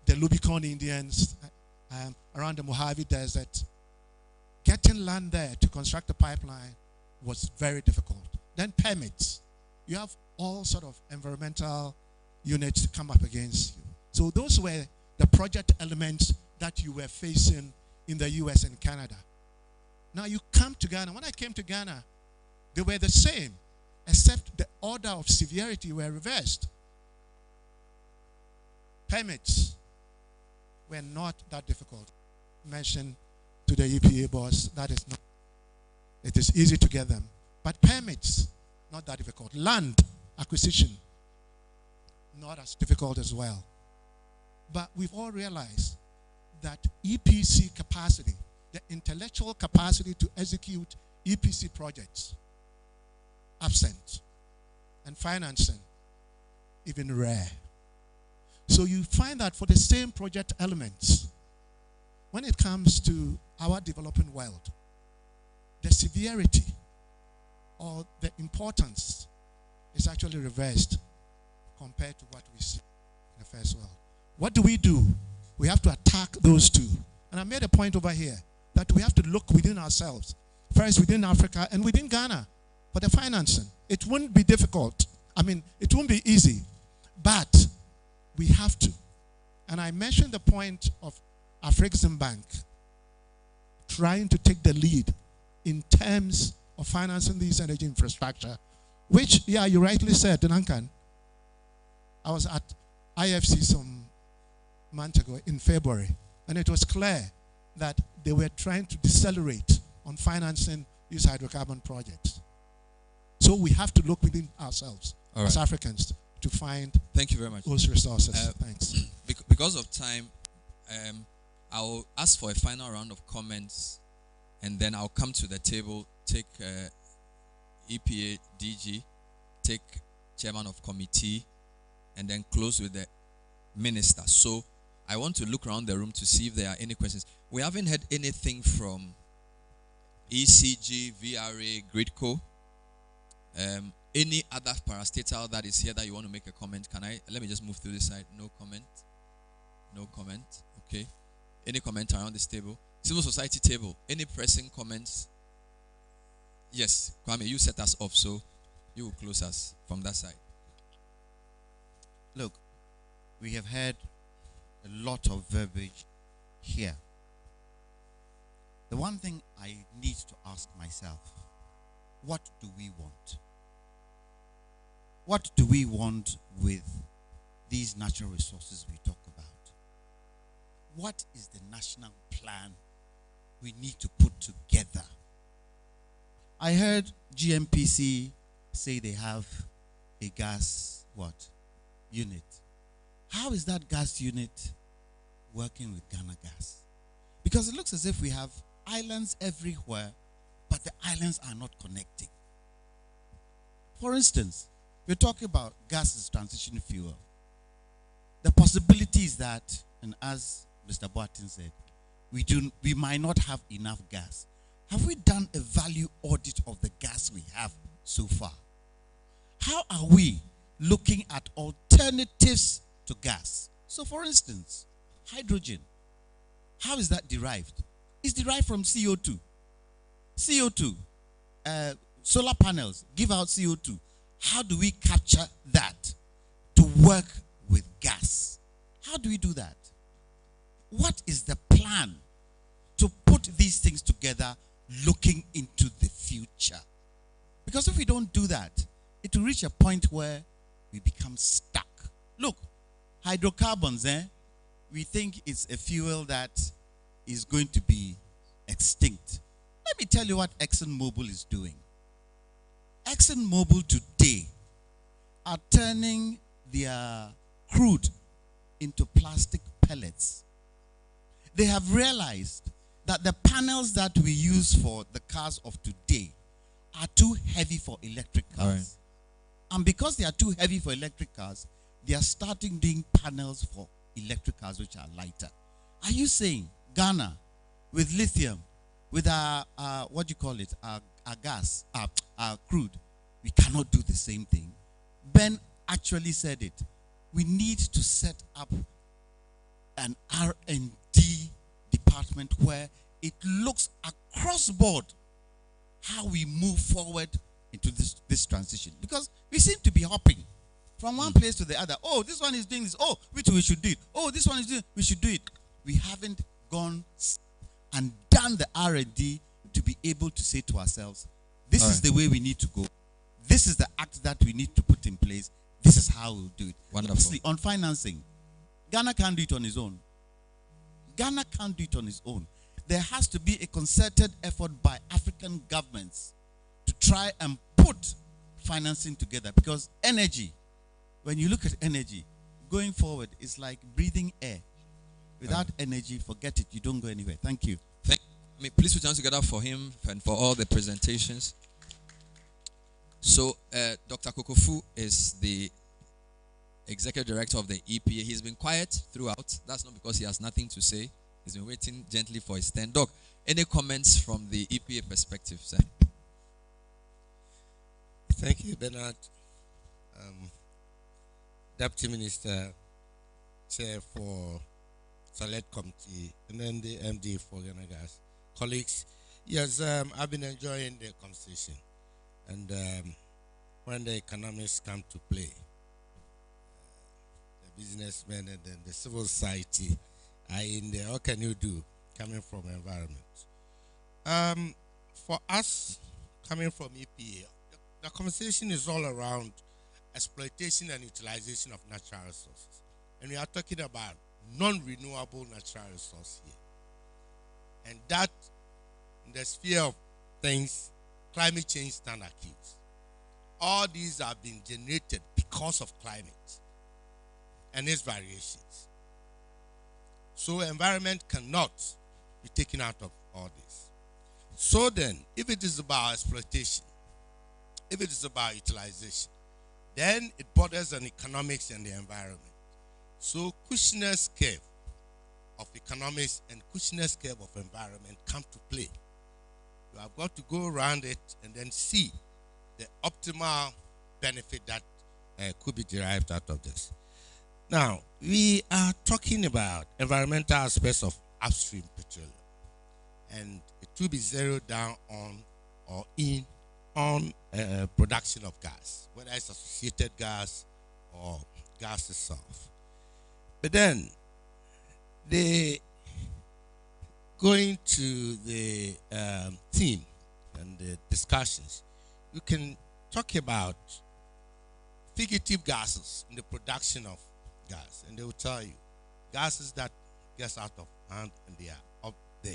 the Lubicon Indians around the Mojave Desert. Getting land there to construct a pipeline was very difficult. Then permits. You have all sort of environmental units come up against you. So those were the project elements that you were facing in the US and Canada. Now you come to Ghana. When I came to Ghana, they were the same, except the order of severity were reversed. Permits were not that difficult. Mentioned to the EPA boss, that is not, it is easy to get them. But permits, not that difficult. Land acquisition, not as difficult as well. But we've all realized that EPC capacity, the intellectual capacity to execute EPC projects, absent. And financing, even rare. So you find that for the same project elements, when it comes to our developing world, the severity or the importance is actually reversed compared to what we see in the first world. What do? We have to attack those two. And I made a point over here that we have to look within ourselves, first within Africa and within Ghana for the financing. It wouldn't be difficult. I mean, it won't be easy, but we have to. And I mentioned the point of Afrexim Bank trying to take the lead in terms of financing these energy infrastructure, which, yeah, you rightly said, Duncan. I was at IFC some month ago in February, and it was clear that they were trying to decelerate on financing these hydrocarbon projects. So we have to look within ourselves as Africans to find Thank you very much. those resources. Thanks. Because of time, I'll ask for a final round of comments, and then I'll come to the table, take EPA DG, take chairman of committee, and then close with the minister. So I want to look around the room to see if there are any questions. We haven't heard anything from ECG, VRA, Gridco. Any other parastatal that is here that you want to make a comment? Let me just move through this side. No comment. No comment. Okay. Any comment around this table? Civil society table. Any pressing comments? Yes. Kwame, you set us off, so you will close us from that side. Look, we have heard a lot of verbiage here. The one thing I need to ask myself, what do we want? What do we want with these natural resources we talk about? What is the national plan we need to put together? I heard GNPC say they have a gas, unit. How is that gas unit working with Ghana Gas? Because it looks as if we have islands everywhere, but the islands are not connecting. For instance, we're talking about gas as transition fuel. The possibility is that, and as Mr. Boatin said, we might not have enough gas. Have we done a value audit of the gas we have so far? How are we looking at alternatives to gas? So for instance, hydrogen. How is that derived? It's derived from CO2. CO2. Solar panels give out CO2. How do we capture that to work with gas? How do we do that? What is the plan to put these things together looking into the future? Because if we don't do that, it will reach a point where we become stuck. Look, hydrocarbons, we think it's a fuel that is going to be extinct. Let me tell you what ExxonMobil is doing. ExxonMobil today are turning their crude into plastic pellets. They have realized that the panels that we use for the cars of today are too heavy for electric cars. Right. And because they are too heavy for electric cars, they are starting doing panels for electric cars which are lighter. Are you saying Ghana, with lithium, with our what do you call it, our gas, our crude, we cannot do the same thing? Ben actually said it. We need to set up an R&D department where it looks across board how we move forward into this transition. Because we seem to be hopping from one place to the other. Oh, this one is doing this. Oh, which we should do it. Oh, this one is doing, we should do it. We haven't gone and done the R&D to be able to say to ourselves, this is the way we need to go. This is the act that we need to put in place. This is how we'll do it. Wonderful. Obviously, on financing, Ghana can't do it on its own. Ghana can't do it on its own. There has to be a concerted effort by African governments to try and put financing together, because energy, when you look at energy, going forward is like breathing air. Without energy, forget it. You don't go anywhere. Thank you. Please put your hands together for him and for all the presentations. So, Dr. Kokofu is the executive director of the EPA. He's been quiet throughout. That's not because he has nothing to say. He's been waiting gently for his turn. Doc, any comments from the EPA perspective, sir? Thank you, Bernard. Deputy Minister, Chair for Select Committee, and then the MD for Ghana Gas. Colleagues, yes, I've been enjoying the conversation. And when the economists come to play, the businessmen and then the civil society are in there. What can you do coming from environment? For us, coming from EPA, the conversation is all around exploitation and utilization of natural resources. And we are talking about non-renewable natural resources here. And that, in the sphere of things, climate change stand accused. All these have been generated because of climate and its variations. So environment cannot be taken out of all this. So then, if it is about exploitation, if it is about utilization, then it borders on economics and the environment. So Kushner's curve of economics and Kushner's curve of environment come to play. You have got to go around it and then see the optimal benefit that could be derived out of this. Now, we are talking about environmental aspects of upstream petroleum. And it will be zeroed down on or in on production of gas, whether it's associated gas or gas itself. But then, going to the theme and the discussions, you can talk about fugitive gases in the production of gas, and they will tell you gases that gets out of hand and they are up there.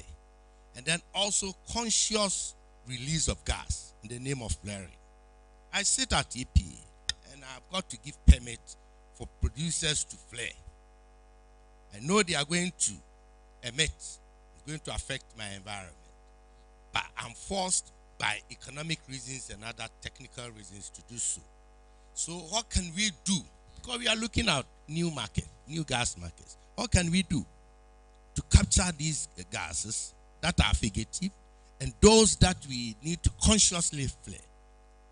And then also conscious release of gas in the name of flaring. I sit at EPA and I've got to give permit for producers to flare. I know they are going to emit, it's going to affect my environment, but I'm forced by economic reasons and other technical reasons to do so. So what can we do? Because we are looking at new gas markets. What can we do to capture these gases that are fugitive and those that we need to consciously flare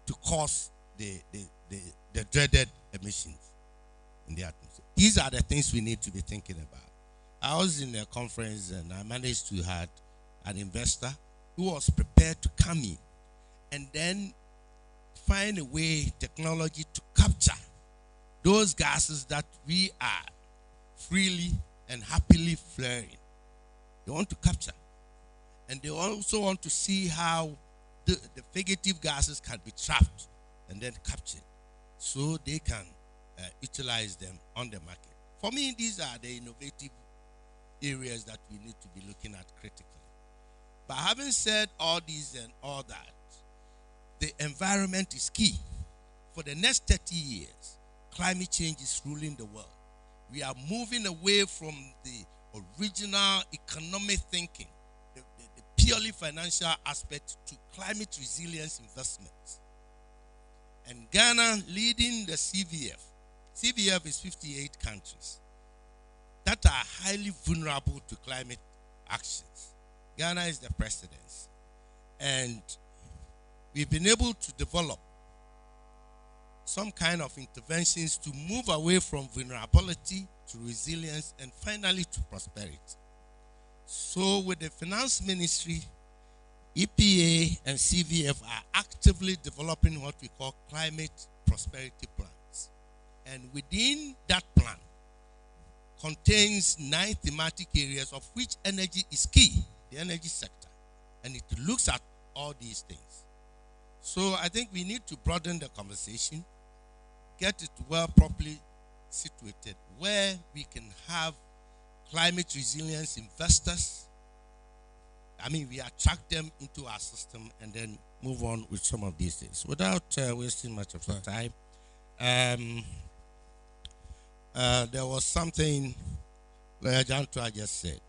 to cause the dreaded emissions in the atmosphere? These are the things we need to be thinking about. I was in a conference and I managed to have an investor who was prepared to come in and then find a way, technology to capture those gases that we are freely and happily flaring. They want to capture. And they also want to see how the fugitive gases can be trapped and then captured so they can utilize them on the market. For me, these are the innovative areas that we need to be looking at critically. But having said all these and all that, the environment is key. For the next 30 years, climate change is ruling the world. We are moving away from the original economic thinking, the purely financial aspect, to climate resilience investments. And Ghana leading the CVF. CVF is 58 countries. that are highly vulnerable to climate actions. Ghana is the presidency. And we've been able to develop some kind of interventions to move away from vulnerability to resilience and finally to prosperity. So with the finance ministry, EPA and CVF are actively developing what we call climate prosperity plans. And within that plan contains 9 thematic areas, of which energy is key, the energy sector. And it looks at all these things. So I think we need to broaden the conversation, get it well properly situated, where we can have climate resilience investors. I mean, we attract them into our system and then move on with some of these things. Without wasting much of your time, there was something Lawyer Jantua just said.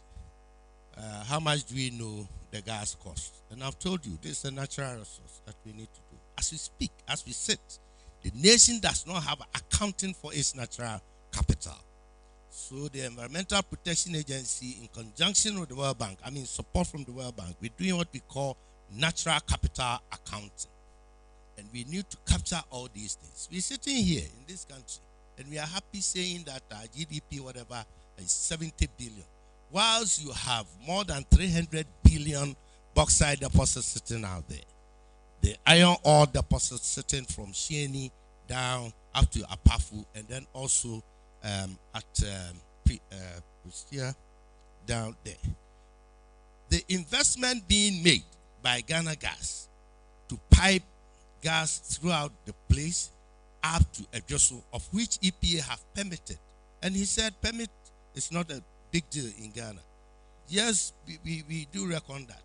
How much do we know the gas cost? And I've told you, this is a natural resource that we need to do. As we speak, as we sit, the nation does not have accounting for its natural capital. So the Environmental Protection Agency, in conjunction with the World Bank, I mean support from the World Bank, we're doing what we call natural capital accounting. And we need to capture all these things. We're sitting here in this country, and we are happy saying that our GDP, whatever, is 70 billion. Whilst you have more than 300 billion bauxite deposits sitting out there. The iron ore deposits sitting from Sheni down up to Apafu, and then also at Pristia down there. The investment being made by Ghana Gas to pipe gas throughout the place up to Ejoso, of which EPA have permitted. And he said permit is not a big deal in Ghana. Yes, we do reckon that.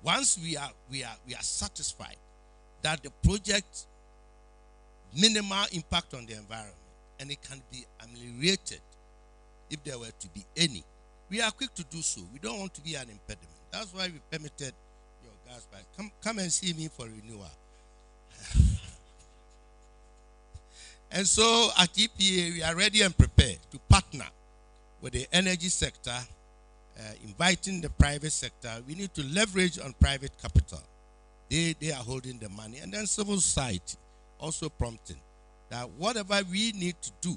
Once we are satisfied that the project minimal impact on the environment and it can be ameliorated if there were to be any, we are quick to do so. We don't want to be an impediment. That's why we permitted your gas pipe. Come and see me for renewal. And so at EPA, we are ready and prepared to partner with the energy sector, inviting the private sector. We need to leverage on private capital. They are holding the money. And then civil society also prompting that whatever we need to do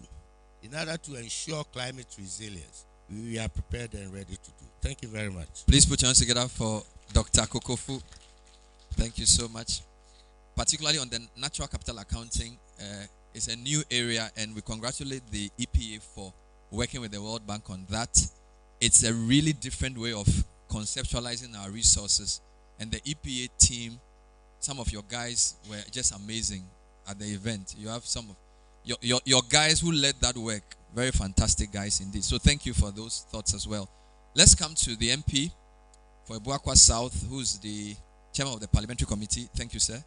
in order to ensure climate resilience, we are prepared and ready to do. Thank you very much. Please put your hands together for Dr. Kokofu. Thank you so much. Particularly on the natural capital accounting, it's a new area, and we congratulate the EPA for working with the World Bank on that. It's a really different way of conceptualizing our resources, and the EPA team, some of your guys were just amazing at the event. You have some of your guys who led that work, very fantastic guys indeed. So thank you for those thoughts as well. Let's come to the MP for Ebuakwa South, who's the chairman of the parliamentary committee. Thank you, sir.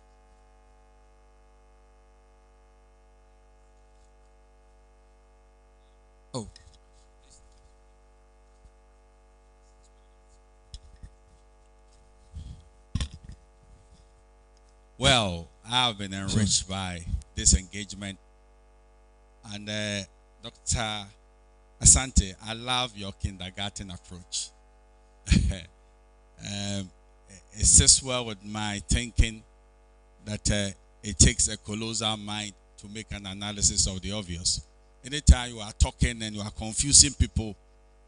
Oh. Well, I've been enriched by this engagement. And Dr. Asante, I love your kindergarten approach. It sits well with my thinking that it takes a colossal mind to make an analysis of the obvious. Anytime you are talking and you are confusing people,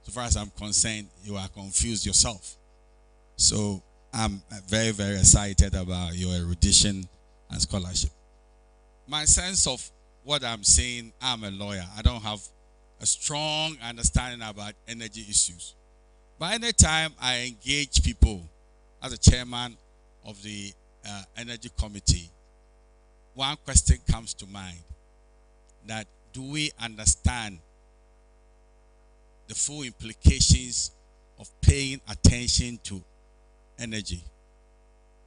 so far as I'm concerned, you are confused yourself. So I'm very, very excited about your erudition and scholarship. My sense of what I'm saying, I'm a lawyer. I don't have a strong understanding about energy issues. But anytime I engage people as a chairman of the energy committee, one question comes to mind, that do we understand the full implications of paying attention to energy?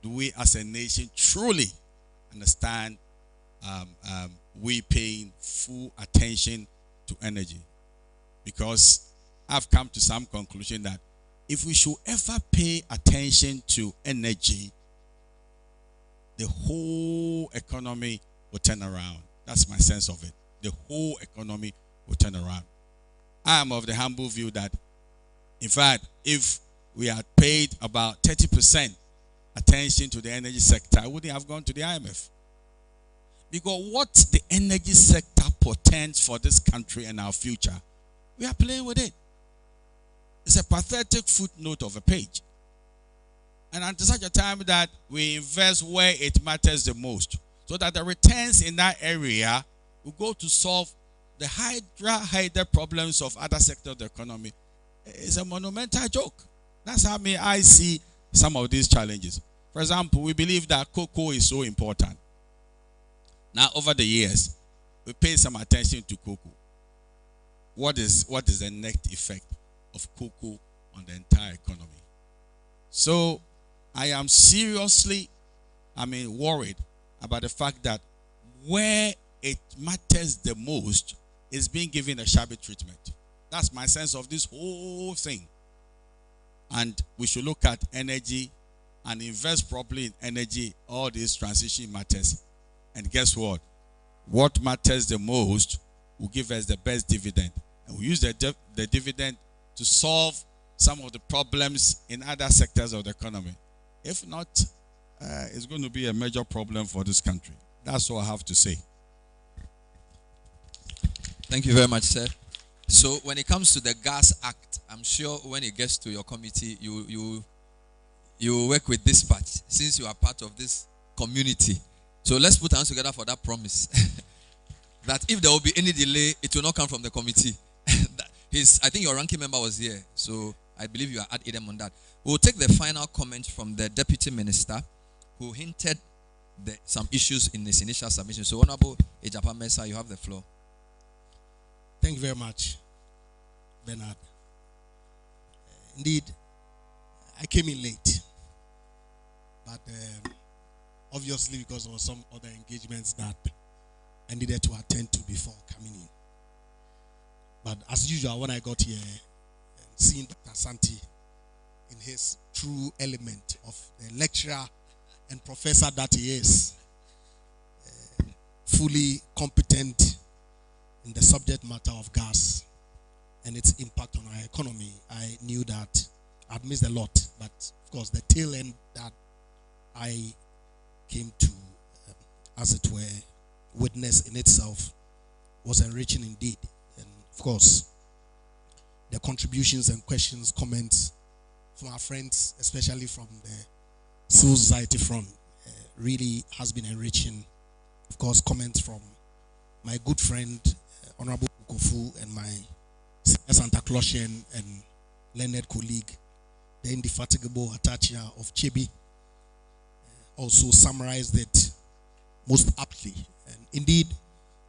Do we as a nation truly understand we paying full attention to energy? Because I've come to some conclusion that if we should ever pay attention to energy, the whole economy will turn around. That's my sense of it. The whole economy will turn around. I am of the humble view that, in fact, if we had paid about 30% attention to the energy sector, I wouldn't have gone to the IMF. Because what the energy sector portends for this country and our future, we are playing with it. It's a pathetic footnote of a page. And until such a time that we invest where it matters the most, so that the returns in that area will go to solve the hydra problems of other sectors of the economy, it's a monumental joke. That's how I see some of these challenges. For example, we believe that cocoa is so important. Now, over the years, we pay some attention to cocoa. What is the net effect of cocoa on the entire economy? So, I am seriously, worried about the fact that where it matters the most is being given a shabby treatment. That's my sense of this whole thing. And we should look at energy and invest properly in energy, all these transition matters. And guess what? What matters the most will give us the best dividend. And we use the dividend to solve some of the problems in other sectors of the economy. If not, it's going to be a major problem for this country. That's all I have to say. Thank you very much, sir. So when it comes to the Gas Act, I'm sure when it gets to your committee, you will work with this part, since you are part of this community. So let's put hands together for that promise. That if there will be any delay, it will not come from the committee. I think your ranking member was here, so I believe you are at them on that. We'll take the final comment from the Deputy Minister, who hinted some issues in his initial submission. So, Honorable Ejapa Mensah, you have the floor. Thank you very much, Bernard. Indeed, I came in late, but obviously because there were some other engagements that I needed to attend to before coming in. But as usual, when I got here, seeing Dr. Santi in his true element of the lecturer and professor that he is, fully competent in the subject matter of gas and its impact on our economy, I knew that I'd missed a lot. But of course, the tail end that I came to, as it were, witness in itself was enriching indeed. And of course, the contributions and questions, comments from our friends, especially from the civil society front, really has been enriching. Of course, comments from my good friend, Honorable Kofu, and my Santa Clausian and learned colleague, the indefatigable Atachia of Chebi, also summarized it most aptly. And indeed,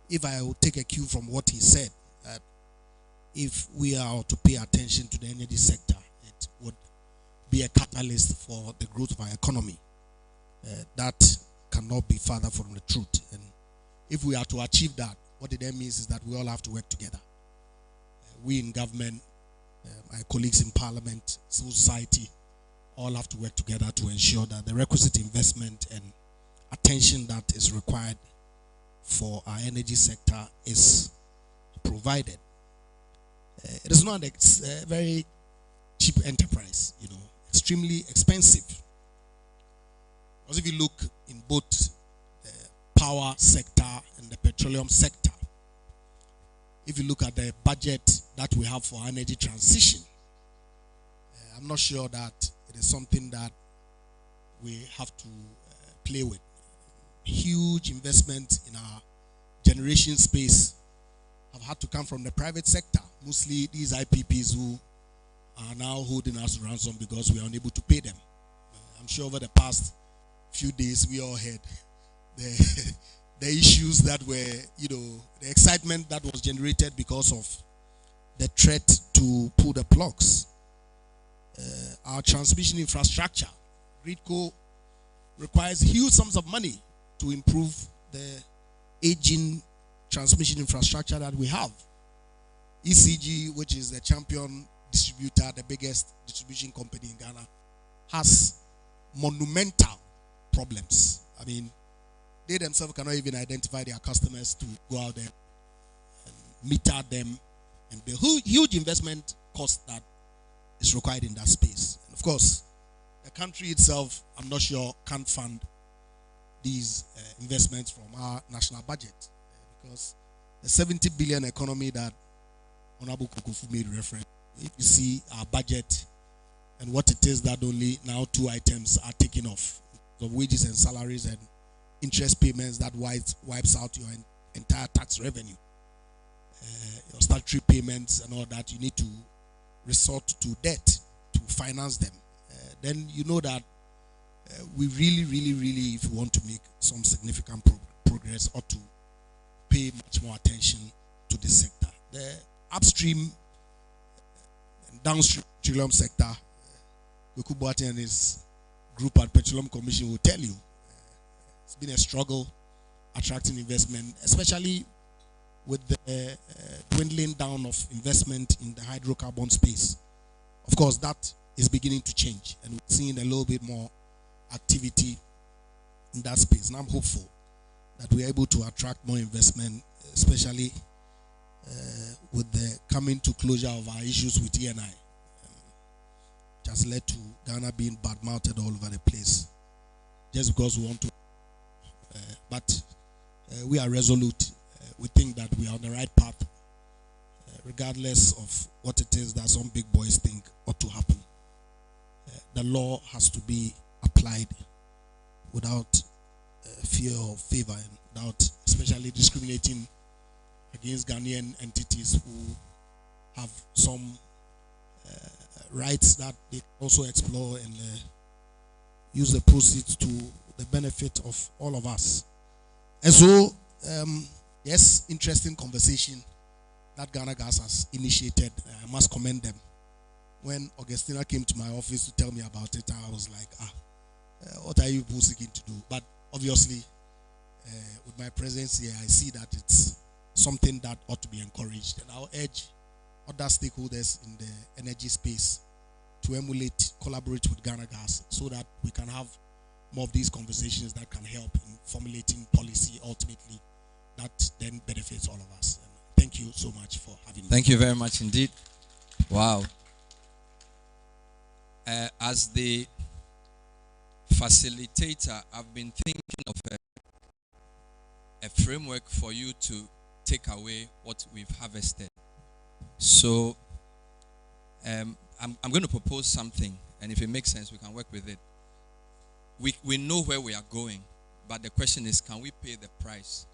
if I will take a cue from what he said, that if we are to pay attention to the energy sector, it would be a catalyst for the growth of our economy. That cannot be further from the truth. And if we are to achieve that, what it then means is that we all have to work together. We in government, my colleagues in parliament, civil society, all have to work together to ensure that the requisite investment and attention that is required for our energy sector is provided. It is not a very cheap enterprise, extremely expensive. Because if you look in both the power sector and the petroleum sector, if you look at the budget that we have for energy transition, I'm not sure that it is something that we have to play with. Huge investment in our generation space have had to come from the private sector, mostly these IPPs who are now holding us ransom because we are unable to pay them. I'm sure over the past few days we all heard the issues that were, the excitement that was generated because of the threat to pull the plugs. Our transmission infrastructure, GridCo, requires huge sums of money to improve the aging transmission infrastructure that we have. ECG, which is the champion distributor, the biggest distribution company in Ghana, has monumental problems. I mean, they themselves cannot even identify their customers to go out there and meter them and the huge investment cost that is required in that space. And of course, the country itself, I'm not sure, can't fund these investments from our national budget, because the 70 billion economy that Honorable Kukufu made reference, if you see our budget and what it is that only now 2 items are taken off, the wages and salaries and interest payments, that wipes out your entire tax revenue. Your statutory payments and all that, you need to resort to debt to finance them. Then you know that we really, if we want to make some significant progress, ought to pay much more attention to this sector. The upstream and downstream petroleum sector, Goku Boateng and his group at Petroleum Commission will tell you, it's been a struggle attracting investment, especially with the dwindling down of investment in the hydrocarbon space. Of course, that is beginning to change, and we're seeing a little bit more activity in that space. And I'm hopeful that we're able to attract more investment, especially with the coming to closure of our issues with ENI. Which has led to Ghana being bad-mouthed all over the place, just because we want to. But we are resolute. We think that we are on the right path, regardless of what it is that some big boys think ought to happen. The law has to be applied without fear or favor, and without especially discriminating against Ghanaian entities who have some rights that they also explore and use the proceeds to the benefit of all of us. And so, yes, interesting conversation that Ghana Gas has initiated. I must commend them. When Augustina came to my office to tell me about it, I was like, what are you people seeking to do? But obviously, with my presence here, I see that it's something that ought to be encouraged. And I'll urge other stakeholders in the energy space to emulate, collaborate with Ghana Gas, so that we can have more of these conversations that can help in formulating policy ultimately that then benefits all of us. And thank you so much for having me. Thank you very much indeed. Wow. As the facilitator, I've been thinking of a framework for you to take away what we've harvested. So I'm going to propose something, and if it makes sense, we can work with it. We know where we are going, but the question is, can we pay the price?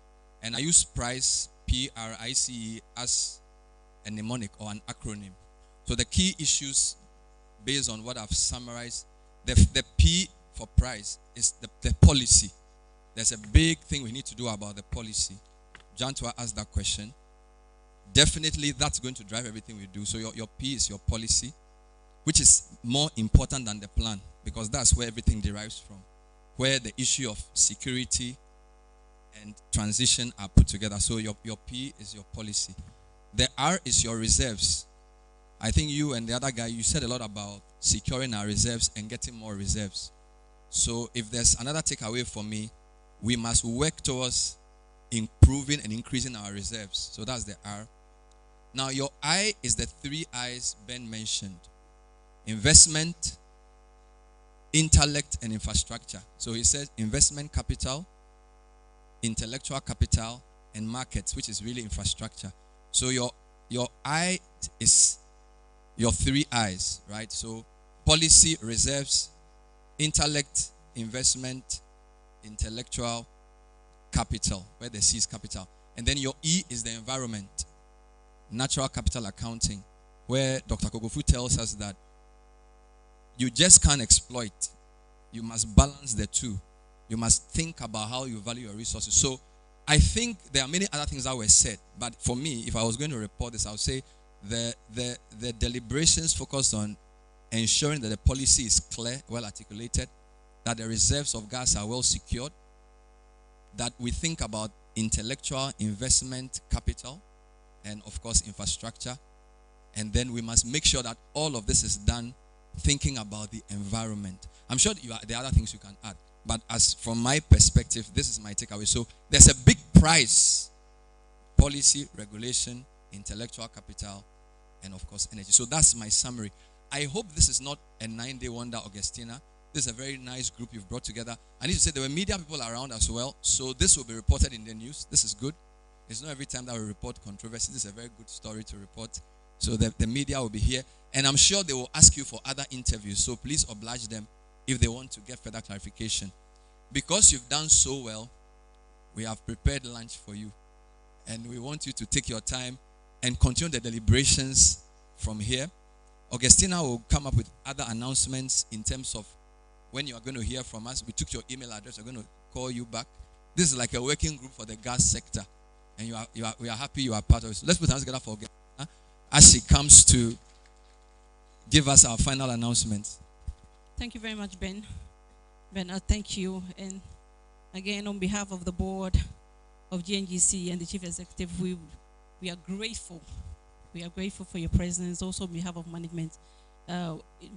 And I use price, PRICE, as a mnemonic or an acronym. So the key issues, based on what I've summarized, the P for price is the policy. There's a big thing we need to do about the policy. Jantua asked that question. Definitely that's going to drive everything we do. So your P is your policy, which is more important than the plan, because that's where everything derives from, where the issue of security and transition are put together. So your P is your policy. The R is your reserves. I think you and the other guy, you said a lot about securing our reserves and getting more reserves. So if there's another takeaway for me, we must work towards improving and increasing our reserves. So that's the R. Now your I is the 3 I's Ben mentioned: investment, intellect, and infrastructure. So he said investment capital, intellectual capital, and markets, which is really infrastructure. So your I is your 3 I's, right? So policy, reserves, intellect, investment, intellectual, capital, where the C is capital. And then your E is the environment, natural capital accounting, where Dr. Kogofu tells us that you just can't exploit. You must balance the two. You must think about how you value your resources. So I think there are many other things that were said, but for me, if I was going to report this, I would say the deliberations focused on ensuring that the policy is clear, well articulated, that the reserves of gas are well secured, that we think about intellectual, investment, capital, and of course infrastructure. And then we must make sure that all of this is done thinking about the environment. I'm sure there are other things you can add, but as from my perspective, this is my takeaway. So there's a big price: policy, regulation, intellectual capital, and of course energy. So that's my summary. I hope this is not a 9-day wonder, Augustina. This is a very nice group you've brought together. I need to say there were media people around as well, so this will be reported in the news. This is good. It's not every time that we report controversy. This is a very good story to report. So the media will be here, and I'm sure they will ask you for other interviews. So please oblige them if they want to get further clarification. Because you've done so well, we have prepared lunch for you, and we want you to take your time and continue the deliberations from here. Augustina will come up with other announcements in terms of when you are going to hear from us. We took your email address. We're going to call you back. This is like a working group for the gas sector, and we are happy you are part of it. So let's put our hands together for Augustina as she comes to give us our final announcements. Thank you very much, Ben. Bernard, thank you. And again, on behalf of the board of GNGC and the chief executive, we are grateful. We are grateful for your presence. Also on behalf of management,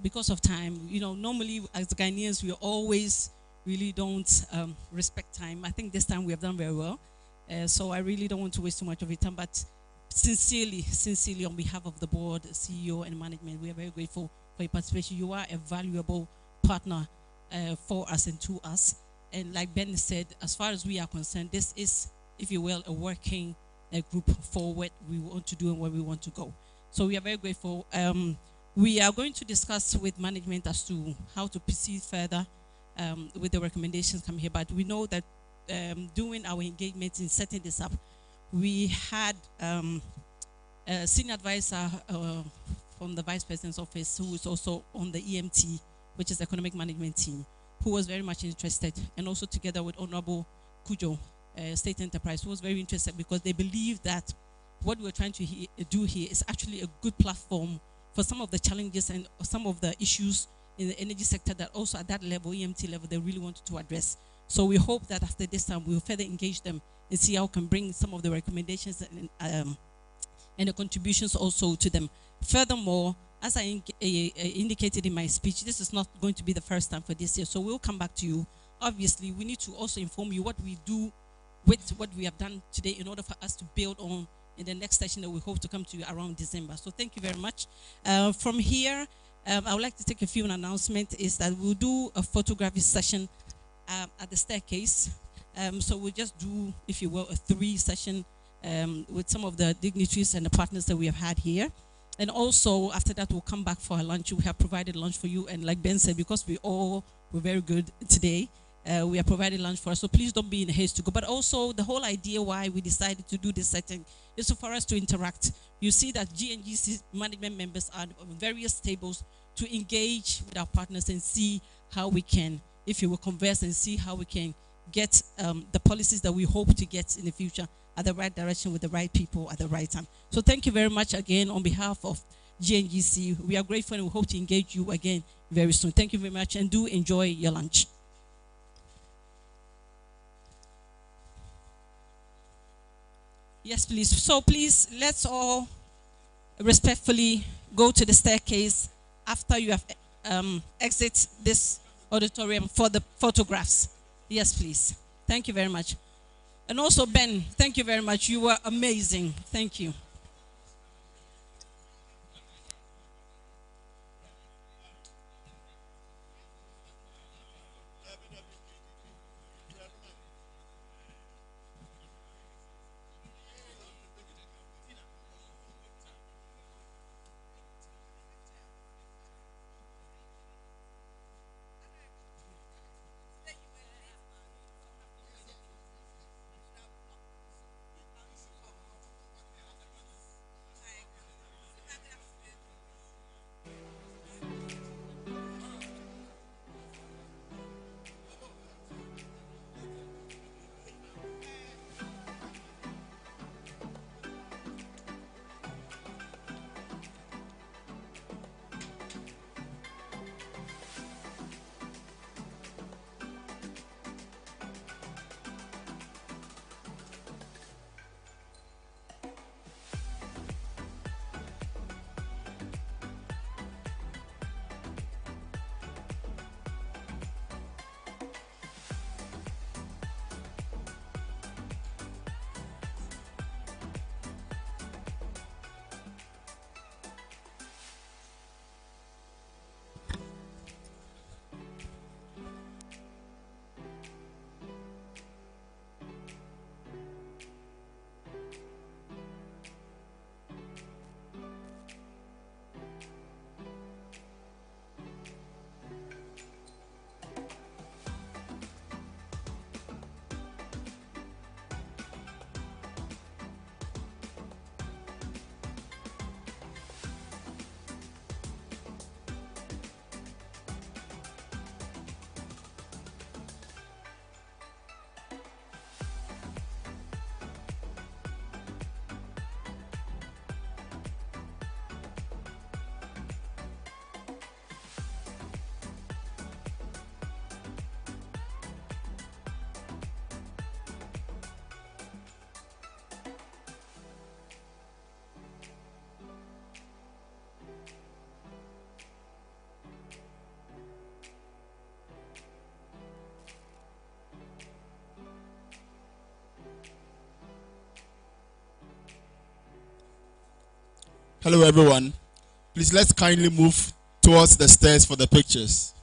because of time, normally as Ghanaians, we always really don't respect time. I think this time we have done very well. So I really don't want to waste too much of your time, but sincerely on behalf of the board, CEO and management, we are very grateful for your participation. You are a valuable partner for us and to us. And like Ben said, as far as we are concerned, this is, if you will, a working group for what we want to do and where we want to go. So we are very grateful. We are going to discuss with management as to how to proceed further with the recommendations coming here. But we know that during our engagement in setting this up, we had a senior advisor from the Vice President's office who is also on the EMT, which is the Economic Management team, who was very much interested, and also together with Honorable Kujo, State Enterprise, who was very interested because they believe that what we're trying to do here is actually a good platform for some of the challenges and some of the issues in the energy sector that also at that level, EMT level, they really wanted to address. So we hope that after this time, we'll further engage them and see how we can bring some of the recommendations and the contributions also to them. Furthermore, as I indicated in my speech, this is not going to be the first time for this year, so we'll come back to you. Obviously, we need to also inform you what we do with what we have done today in order for us to build on in the next session that we hope to come to you around December. So thank you very much. From here, I would like to take a few announcements. Is that we'll do a photography session at the staircase. So we'll just do, if you will, a 3 session with some of the dignitaries and the partners that we have had here. And also, after that, we'll come back for a lunch. We have provided lunch for you. And like Ben said, because we all were very good today, we have provided lunch for us. So please don't be in haste to go. But also, the whole idea why we decided to do this setting is for us to interact. You see that GNGC management members are on various tables to engage with our partners and see how we can, if you will, converse and see how we can get the policies that we hope to get in the future at the right direction with the right people at the right time. So thank you very much again on behalf of GNGC. We are grateful and we hope to engage you again very soon. Thank you very much and do enjoy your lunch. Yes, please. So please, let's all respectfully go to the staircase after you have exit this auditorium for the photographs. Yes, please. Thank you very much. And also, Ben, thank you very much. You were amazing. Thank you. Hello, everyone. Please let's kindly move towards the stairs for the pictures.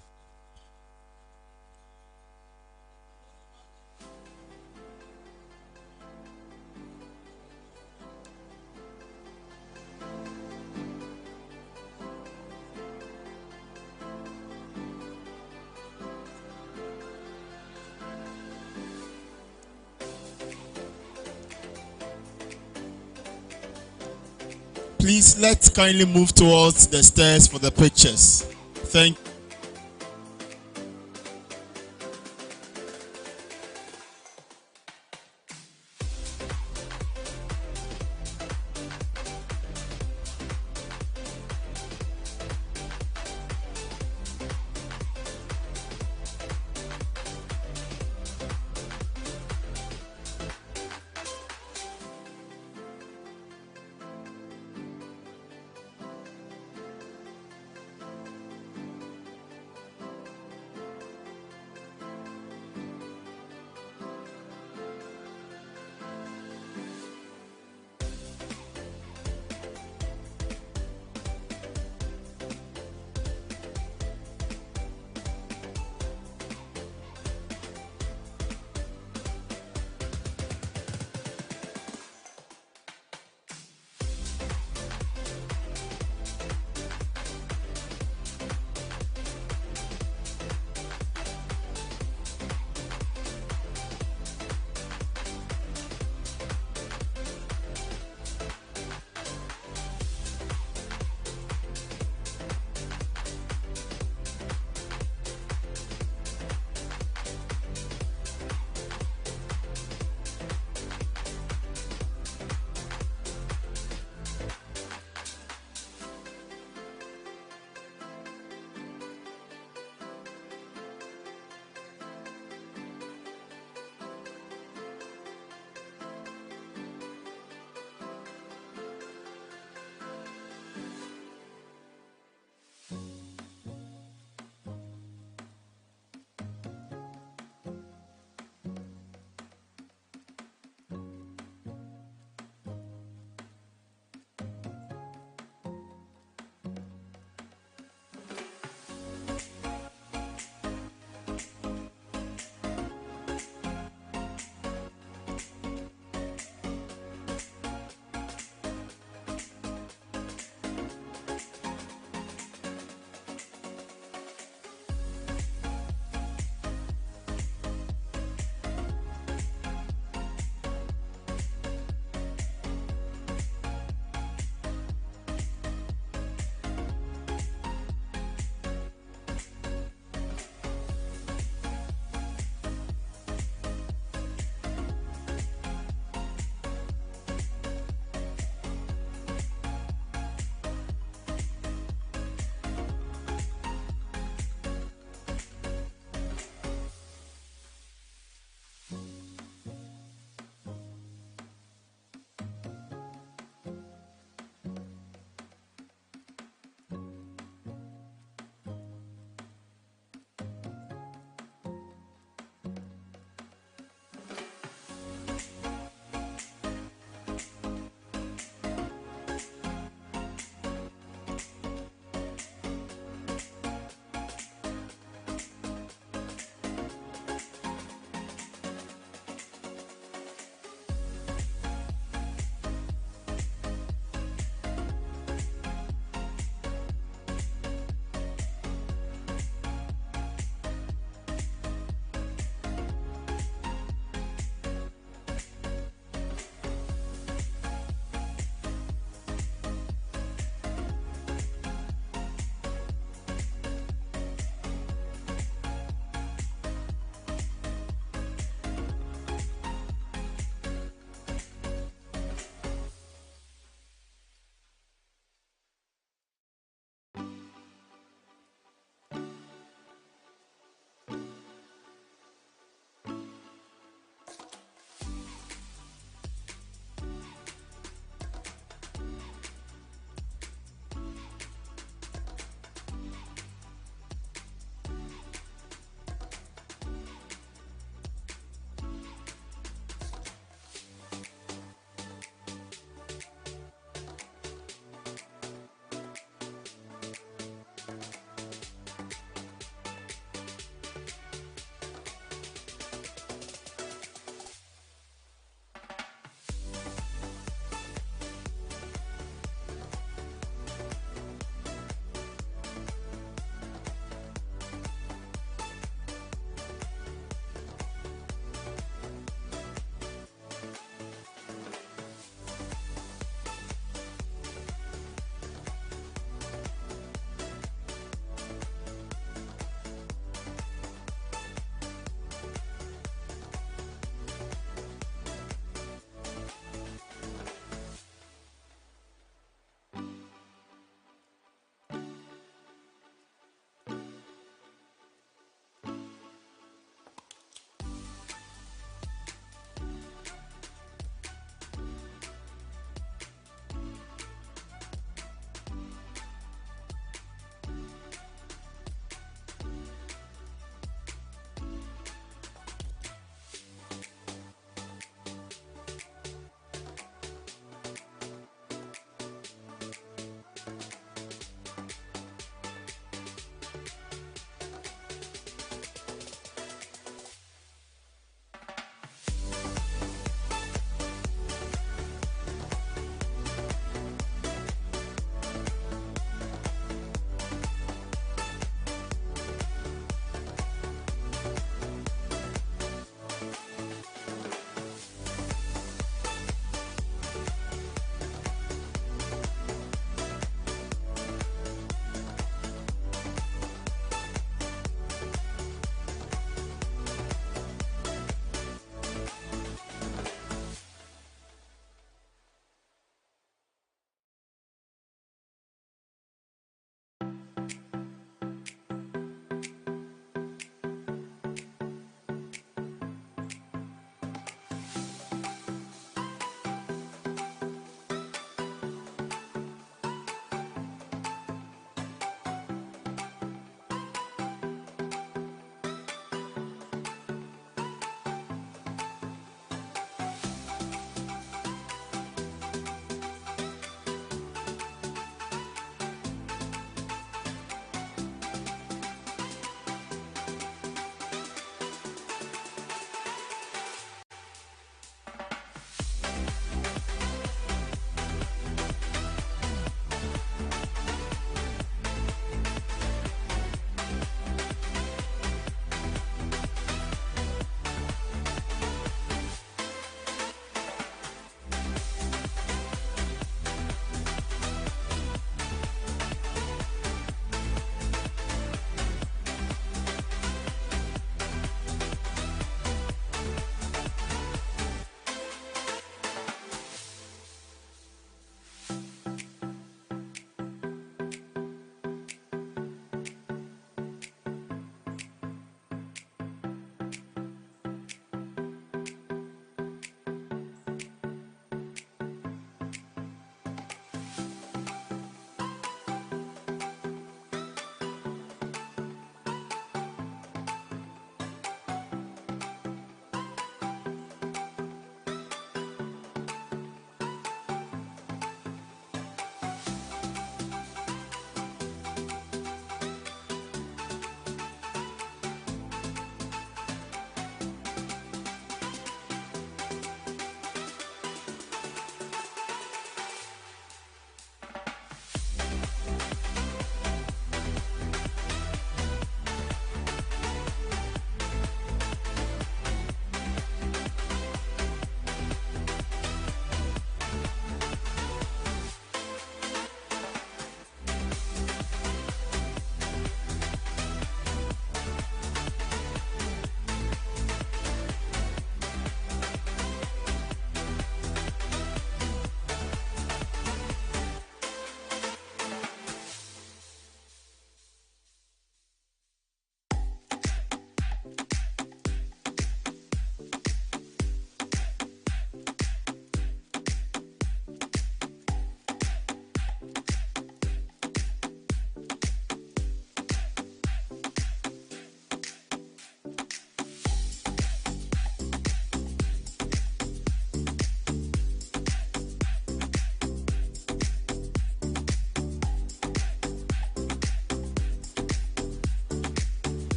Please let's kindly move towards the stairs for the pictures. Thank you.